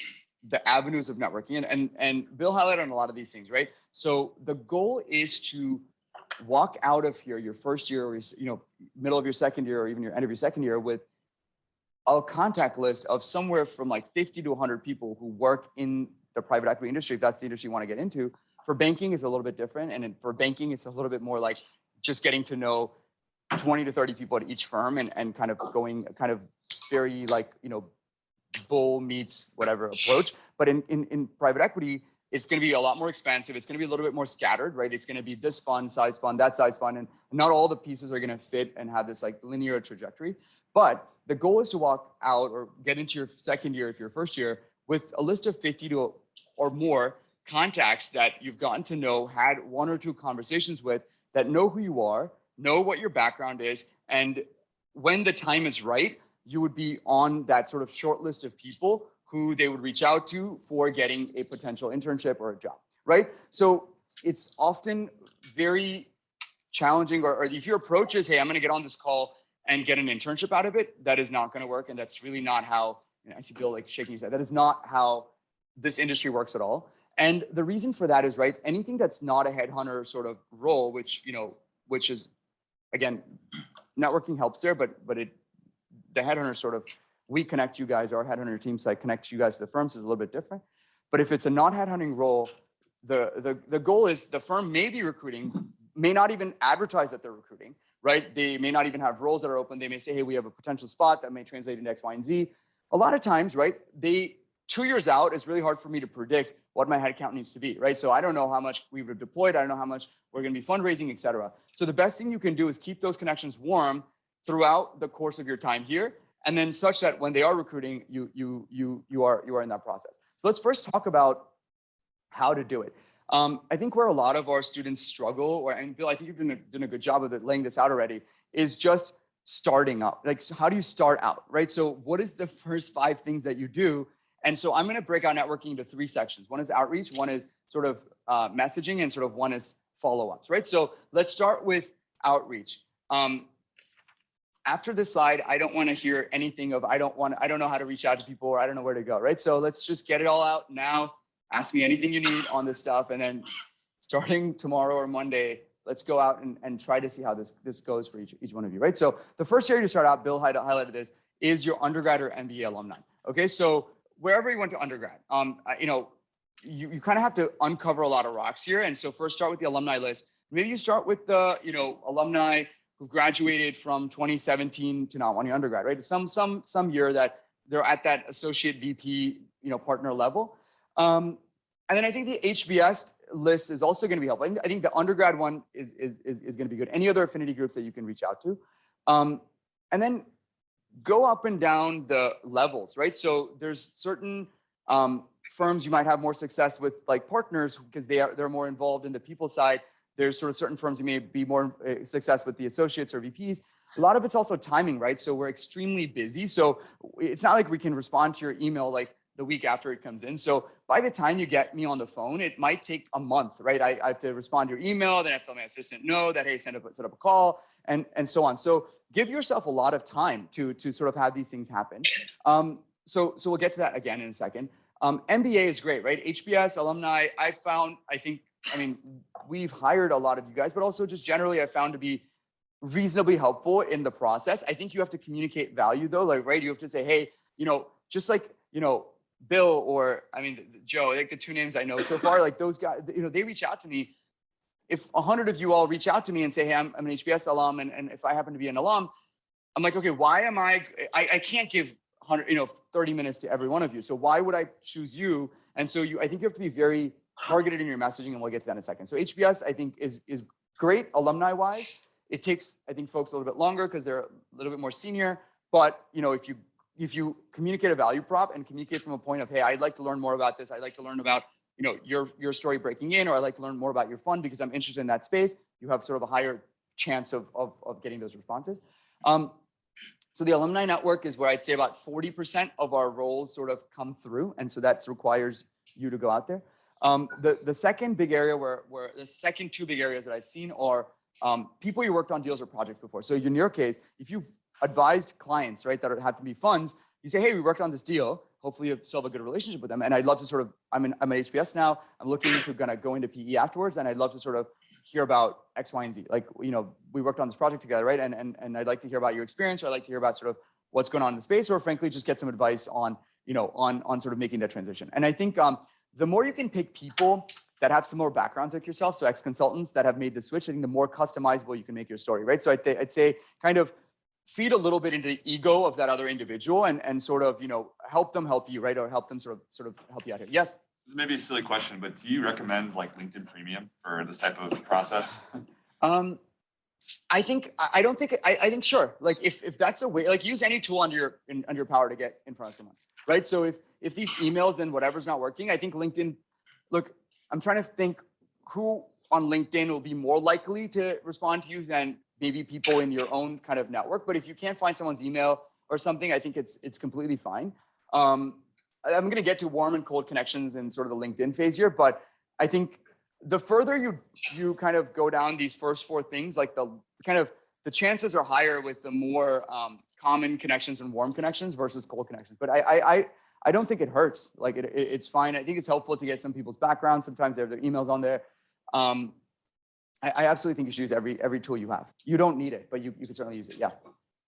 the avenues of networking and Bill highlighted on a lot of these things, right? So the goal is to walk out of here your first year or middle of your second year or even your end of your second year with a contact list of somewhere from like 50 to 100 people who work in the private equity industry, if that's the industry you want to get into. For banking, it's a little bit different. And for banking, it's a little bit more like just getting to know 20 to 30 people at each firm and kind of going kind of very like, bull meets whatever approach. But in private equity, it's going to be a lot more expansive. It's going to be a little bit more scattered, right? It's going to be this fund, size fund, that size fund. And not all the pieces are going to fit and have this like linear trajectory. But the goal is to walk out or get into your second year, if you're first year, with a list of 50 or more contacts that you've gotten to know, had 1 or 2 conversations with, that know who you are, know what your background is. And when the time is right, you would be on that sort of short list of people who they would reach out to for getting a potential internship or a job, right? So it's often very challenging, or if your approach is, hey, I'm gonna get on this call and get an internship out of it, that is not gonna work. And that's really not how, I see Bill like shaking his head, that is not how this industry works at all. And the reason for that is, right, anything that's not a headhunter sort of role, which is, again, networking helps there, but the headhunter sort of, we connect you guys, our headhunter team site connects you guys to the firms is a little bit different. But if it's a not headhunting role, the goal is the firm may be recruiting, may not even advertise that they're recruiting, right? They may not even have roles that are open. They may say, hey, we have a potential spot that may translate into X, Y, and Z. A lot of times, right, 2 years out, it's really hard for me to predict what my headcount needs to be, right? So I don't know how much we would have deployed. I don't know how much we're going to be fundraising, et cetera. So the best thing you can do is keep those connections warm throughout the course of your time here. And then such that when they are recruiting, you are in that process. So let's first talk about how to do it. I think where a lot of our students struggle, and Bill, I think you've done a good job of it, laying this out already, is just starting out. Like, so how do you start out, right? So what is the first 5 things that you do? And so I'm going to break out networking into 3 sections. One is outreach, one is sort of messaging, and sort of one is follow-ups, right? So let's start with outreach. After this slide, I don't want to hear anything of I don't know how to reach out to people, or I don't know where to go, right? So let's just get it all out now. Ask me anything you need on this stuff, and then starting tomorrow or Monday, let's go out and try to see how this goes for each one of you, right? So the first area to start out, Bill highlighted this, is your undergrad or MBA alumni. Okay, so wherever you went to undergrad, you kind of have to uncover a lot of rocks here. And so first start with the alumni list. Maybe you start with the alumni who graduated from 2017 to now on your undergrad, right? Some year that they're at that associate VP, partner level. And then I think the HBS list is also going to be helpful. I think the undergrad one is going to be good. Any other affinity groups that you can reach out to. And then go up and down the levels, right? So there's certain firms you might have more success with, like partners, because they're more involved in the people side. There's sort of certain firms you may be more success with the associates or VPs. A lot of it's also timing, right? So we're extremely busy. So it's not like we can respond to your email like the week after it comes in. So by the time you get me on the phone, it might take a month, right? I have to respond to your email, then I have to tell my assistant no, that hey, set up a call, and so on. So give yourself a lot of time to sort of have these things happen. So we'll get to that again in a second. MBA is great, right? HBS alumni, we've hired a lot of you guys, but also just generally I found to be reasonably helpful in the process. I think you have to communicate value though, like, right? You have to say, hey, just like, Bill or Joe, like the 2 names I know so far, like those guys, they reach out to me. If 100 of you all reach out to me and say, hey, I'm an HBS alum, and if I happen to be an alum, I'm like, okay, why am I can't give 30 minutes to every one of you. So why would I choose you? And so I think you have to be very targeted in your messaging, and we'll get to that in a second. So HBS, I think, is great alumni-wise. It takes, I think, folks a little bit longer because they're a little bit more senior. But if you communicate a value prop and communicate from a point of, hey, I'd like to learn more about this. I'd like to learn about your story breaking in, or I'd like to learn more about your fund because I'm interested in that space. You have sort of a higher chance of getting those responses. So the alumni network is where I'd say about 40% of our roles sort of come through. And so that requires you to go out there. The second big area where the second 2 big areas that I've seen are people you worked on deals or projects before. So in your case, if you've advised clients, right, that have to be funds, you say, hey, we worked on this deal. Hopefully you still have a good relationship with them. And I'd love to sort of, I'm at HBS now. I'm looking to go into PE afterwards. And I'd love to sort of hear about X, Y, and Z. Like, we worked on this project together, right? And I'd like to hear about your experience, or I'd like to hear about sort of what's going on in the space, or frankly, just get some advice on, on sort of making that transition. And I think the more you can pick people that have similar backgrounds like yourself, so ex-consultants that have made the switch, I think the more customizable you can make your story, right? So I'd say kind of feed a little bit into the ego of that other individual and sort of, help them help you, right? Or help them sort of help you out here. Yes? This may be a silly question, but do you recommend like LinkedIn Premium for this type of process? I think sure. Like if that's a way, like use any tool under your power to get in front of someone, right? So if these emails and whatever's not working, I think LinkedIn, look, I'm trying to think who on LinkedIn will be more likely to respond to you than maybe people in your own kind of network. But if you can't find someone's email or something, I think it's completely fine. I'm going to get to warm and cold connections in sort of the LinkedIn phase here, but I think the further you kind of go down these first 4 things, like the chances are higher with the more common connections and warm connections versus cold connections. But I don't think it hurts. Like it's fine. I think it's helpful to get some people's background. Sometimes they have their emails on there. I absolutely think you should use every tool you have. You don't need it, but you can certainly use it. Yeah.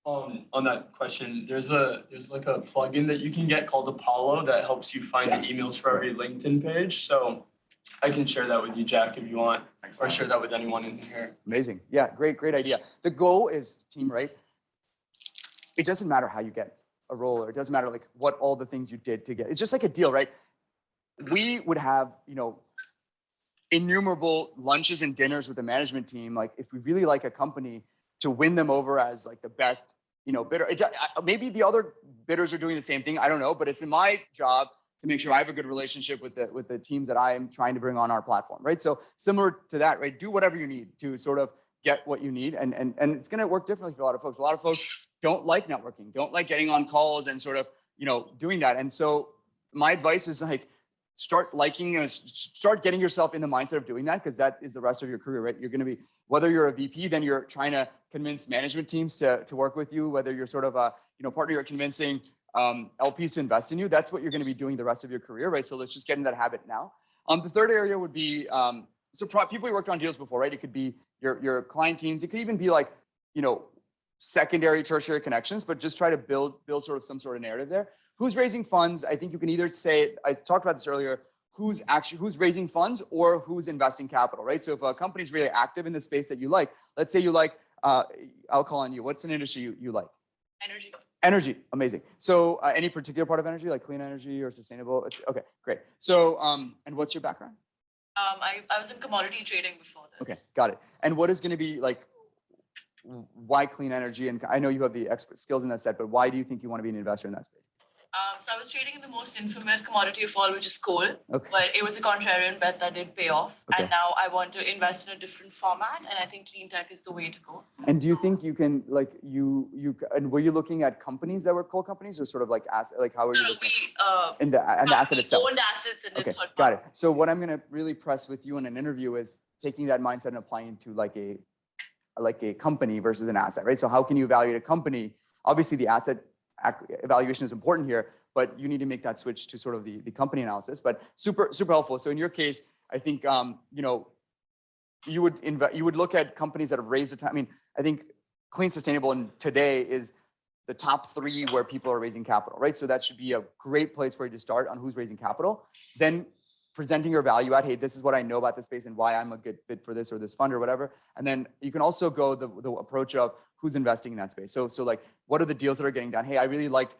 On that question, there's like a plugin that you can get called Apollo that helps you find the emails for every LinkedIn page. So I can share that with you, Jack, if you want, Thanks, or man. share that with anyone in here. Amazing. Yeah, great idea. The goal is team, right? It doesn't matter how you get a role, or it doesn't matter like what all the things you did to get. It's just like a deal, right? We would have, innumerable lunches and dinners with the management team. Like if we really like a company, to win them over as like the best, bidder. Maybe the other bidders are doing the same thing. I don't know, but it's in my job to make sure I have a good relationship with the teams that I am trying to bring on our platform, right? So similar to that, right? Do whatever you need to sort of get what you need, and it's going to work differently for a lot of folks. A lot of folks don't like networking, don't like getting on calls and sort of doing that. And so my advice is like start getting yourself in the mindset of doing that, because that is the rest of your career, right? You're going to be, whether you're a VP, then you're trying to convince management teams to work with you, whether you're sort of a partner, you're convincing LPs to invest in you. That's what you're going to be doing the rest of your career, right? So let's just get in that habit now. The third area would be people who worked on deals before, right? It could be your client teams. It could even be like secondary, tertiary connections, but just try to build sort of some sort of narrative there. Who's raising funds? I think you can either say, I talked about this earlier, who's raising funds or who's investing capital, right? So if a company's really active in the space that you like, let's say you like, I'll call on you. What's an industry you like? Energy. Energy, amazing. So any particular part of energy, like clean energy or sustainable? Okay, great. So, and what's your background? I was in commodity trading before this. Okay, got it. And what is going to be like, why clean energy? And I know you have the expert skills in that set, but why do you think you want to be an investor in that space? So I was trading in the most infamous commodity of all, which is coal. Okay. But it was a contrarian bet that did pay off. Okay. And now I want to invest in a different format. And I think clean tech is the way to go. And do you think you can, like, and were you looking at companies that were coal companies, or sort of like asset, like how are you looking? In the asset itself? Owned assets in Okay, the third got party. it. So what I'm going to really press with you in an interview is taking that mindset and applying it to like a company versus an asset, right? So how can you evaluate a company? Obviously the asset evaluation is important here, but you need to make that switch to sort of the company analysis, but super helpful. So in your case, I think, you would look at companies that have raised a ton. I mean, I think clean, sustainable, and today is the top 3 where people are raising capital, right? So that should be a great place for you to start on who's raising capital. Then presenting your value at, hey, this is what I know about this space and why I'm a good fit for this or this fund or whatever. And then you can also go the approach of who's investing in that space. So like, what are the deals that are getting done? Hey, I really like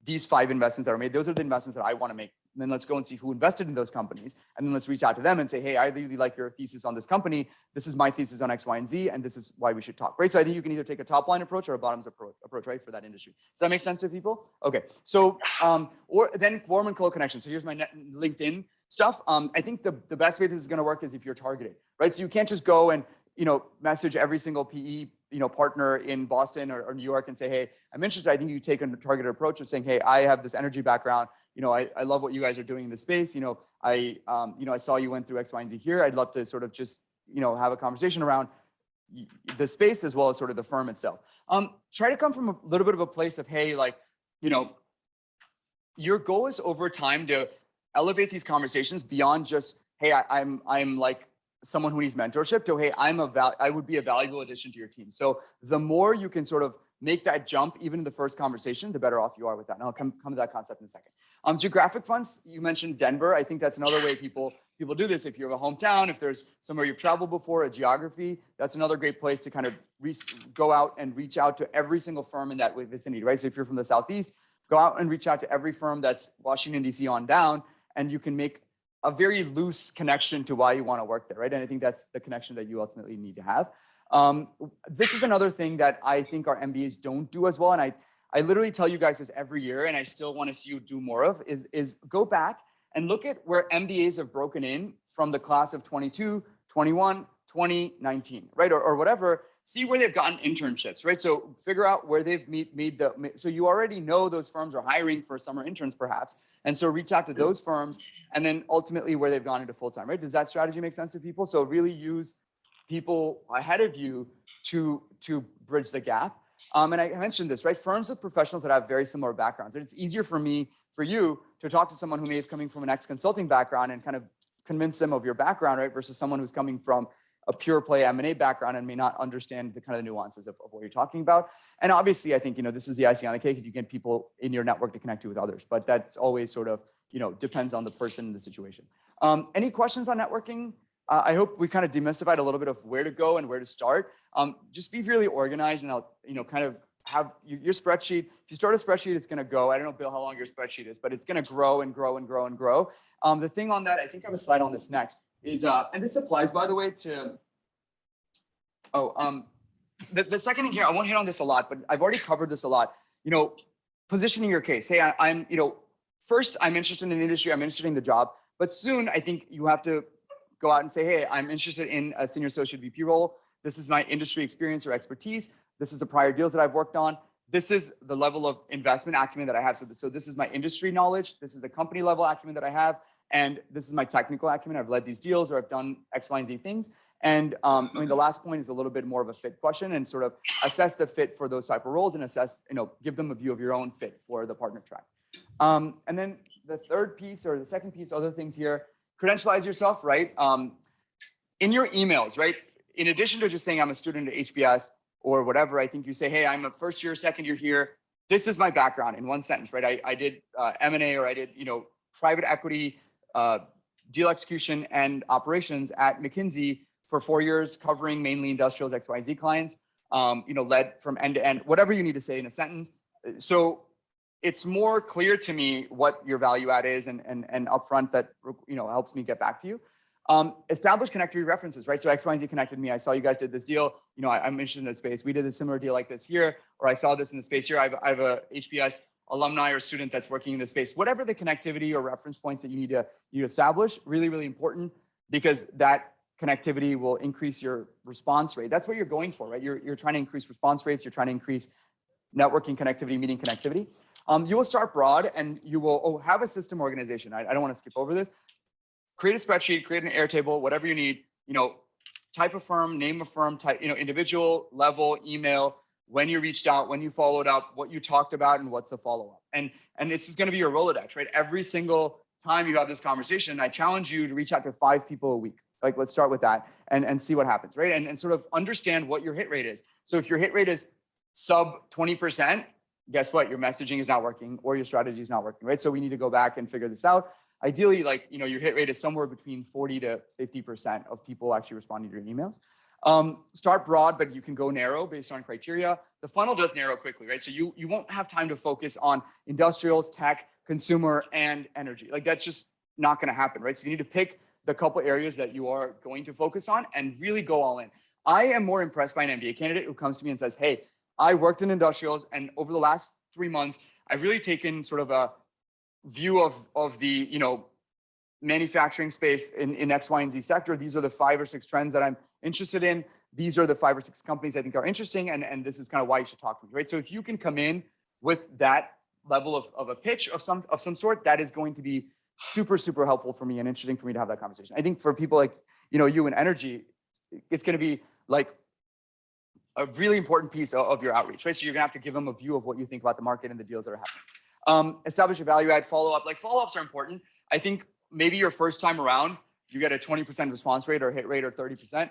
these 5 investments that are made. Those are the investments that I want to make. And then let's go and see who invested in those companies. And then let's reach out to them and say, hey, I really like your thesis on this company. This is my thesis on X, Y, and Z, and this is why we should talk, right? So I think you can either take a top line approach or a bottoms approach, right, for that industry. Does that make sense to people? Okay. So, or then warm and cold connection. So here's my LinkedIn stuff. I think the best way this is going to work is if you're targeted, right? So you can't just go and, message every single PE, partner in Boston or New York and say, hey, I'm interested. I think you take a targeted approach of saying, hey, I have this energy background. I love what you guys are doing in the space. I saw you went through X, Y, and Z here. I'd love to sort of just, have a conversation around the space as well as sort of the firm itself. Try to come from a little bit of a place of, hey, like, your goal is over time to elevate these conversations beyond just, hey, I'm like someone who needs mentorship, to, hey, I would be a valuable addition to your team. So the more you can sort of make that jump, even in the first conversation, the better off you are with that. And I'll come to that concept in a second. Geographic funds, you mentioned Denver. I think that's another way people do this. If you have a hometown, if there's somewhere you've traveled before, a geography, that's another great place to kind of go out and reach out to every single firm in that vicinity, right? So if you're from the Southeast, go out and reach out to every firm that's Washington, D.C. on down, and you can make a very loose connection to why you want to work there, right? And I think that's the connection that you ultimately need to have. This is another thing that I think our MBAs don't do as well. And I literally tell you guys this every year, and I still want to see you do more of, is go back and look at where MBAs have broken in from the class of 22, 21, 2019, right? Or whatever, see where they've gotten internships, right? So figure out where they've so you already know those firms are hiring for summer interns perhaps. And so reach out to those firms and then ultimately where they've gone into full-time, right? Does that strategy make sense to people? So really use people ahead of you to bridge the gap. And I mentioned this, right? Firms with professionals that have very similar backgrounds. And it's easier for you to talk to someone who may have coming from an ex-consulting background and kind of convince them of your background, right? Versus someone who's coming from a pure play M&A background and may not understand the kind of the nuances of what you're talking about. And obviously, I think, this is the icing on the cake if you get people in your network to connect you with others, but that's always sort of, depends on the person and the situation. Any questions on networking? I hope we kind of demystified a little bit of where to go and where to start. Just be really organized, and I'll, kind of have your spreadsheet. If you start a spreadsheet, it's going to go. I don't know, Bill, how long your spreadsheet is, but it's going to grow and grow and grow and grow. The thing on that, I think I have a slide on this next, is, and this applies, by the way, to, the second thing here, I won't hit on this a lot, but I've already covered this a lot. Positioning your case. Hey, I'm, first, I'm interested in the industry, I'm interested in the job, but soon I think you have to go out and say, hey, I'm interested in a senior associate VP role. This is my industry experience or expertise. This is the prior deals that I've worked on. This is the level of investment acumen that I have. So this is my industry knowledge. This is the company level acumen that I have. And this is my technical acumen. I've led these deals, or I've done X, Y, and Z things. And the last point is a little bit more of a fit question, and sort of assess the fit for those type of roles, and assess, give them a view of your own fit for the partner track. And then the third piece, or the second piece, other things here, credentialize yourself, right? In your emails, right? In addition to just saying I'm a student at HBS or whatever, I think you say, hey, I'm a first year, second year here. This is my background in one sentence, right? I did M&A, or I did, private equity, deal execution and operations at McKinsey for 4 years, covering mainly industrials, XYZ clients, led from end to end, whatever you need to say in a sentence. So it's more clear to me what your value add is, and upfront that, helps me get back to you. Establish connectivity references, right? So X, Y, and Z connected me. I saw you guys did this deal. I'm interested in this space. We did a similar deal like this here, or I saw this in the space here. I have a HBS alumni or student that's working in this space. Whatever the connectivity or reference points that you need to establish, really, really important, because that connectivity will increase your response rate. That's what you're going for, right? You're trying to increase response rates. You're trying to increase networking connectivity, meeting connectivity. You will start broad, and you will have a system organization. I don't want to skip over this. Create a spreadsheet, create an Airtable, whatever you need, type of firm, name of firm, type, individual level, email, when you reached out, when you followed up, what you talked about, and what's the follow-up. And this is going to be your Rolodex, right? Every single time you have this conversation, I challenge you to reach out to 5 people a week. Like, let's start with that and see what happens, right? And sort of understand what your hit rate is. So if your hit rate is sub 20%, guess what? Your messaging is not working, or your strategy is not working, right? So we need to go back and figure this out. Ideally, your hit rate is somewhere between 40 to 50% of people actually responding to your emails. Start broad, but you can go narrow based on criteria. The funnel does narrow quickly, right? So you won't have time to focus on industrials, tech, consumer, and energy. Like, that's just not going to happen, right? So you need to pick the couple areas that you are going to focus on and really go all in. I am more impressed by an MBA candidate who comes to me and says, hey, I worked in industrials, and over the last 3 months, I've really taken sort of a view of the, manufacturing space in X, Y, and Z sector. These are the 5 or 6 trends that I'm interested in. These are the 5 or 6 companies I think are interesting. And this is kind of why you should talk to me, right? So if you can come in with that level of a pitch of some sort, that is going to be super, super helpful for me and interesting for me to have that conversation. I think for people like, you in energy, it's going to be like a really important piece of your outreach, right? So you're gonna have to give them a view of what you think about the market and the deals that are happening. Establish a value add, follow up. Like, follow-ups are important. I think maybe your first time around, you get a 20% response rate or hit rate or 30%.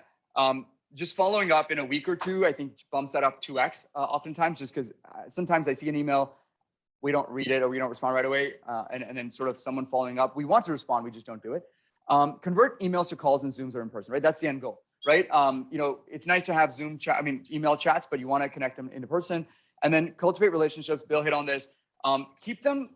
Just following up in a week or 2, I think bumps that up 2x oftentimes, just because sometimes I see an email, we don't read it or we don't respond right away. And then sort of someone following up, we want to respond, we just don't do it. Convert emails to calls and Zooms or in person, right? That's the end goal, right? It's nice to have Zoom chat, email chats, but you want to connect them into person. And then cultivate relationships. Bill hit on this. Keep them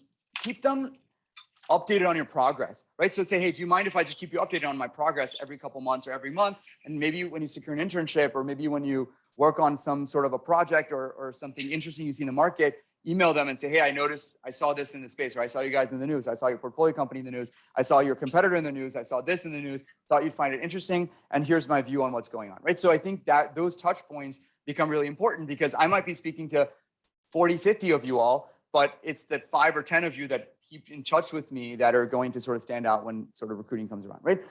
updated on your progress, right? So say, hey, do you mind if I just keep you updated on my progress every couple months or every month? And maybe when you secure an internship, or maybe when you work on some sort of a project or something interesting you see in the market, email them and say, hey, I saw this in the space, or I saw you guys in the news. I saw your portfolio company in the news. I saw your competitor in the news. I saw this in the news, thought you'd find it interesting. And here's my view on what's going on, right? So I think that those touch points become really important, because I might be speaking to 40, 50 of you all, but it's that 5 or 10 of you that keep in touch with me that are going to sort of stand out when sort of recruiting comes around, right?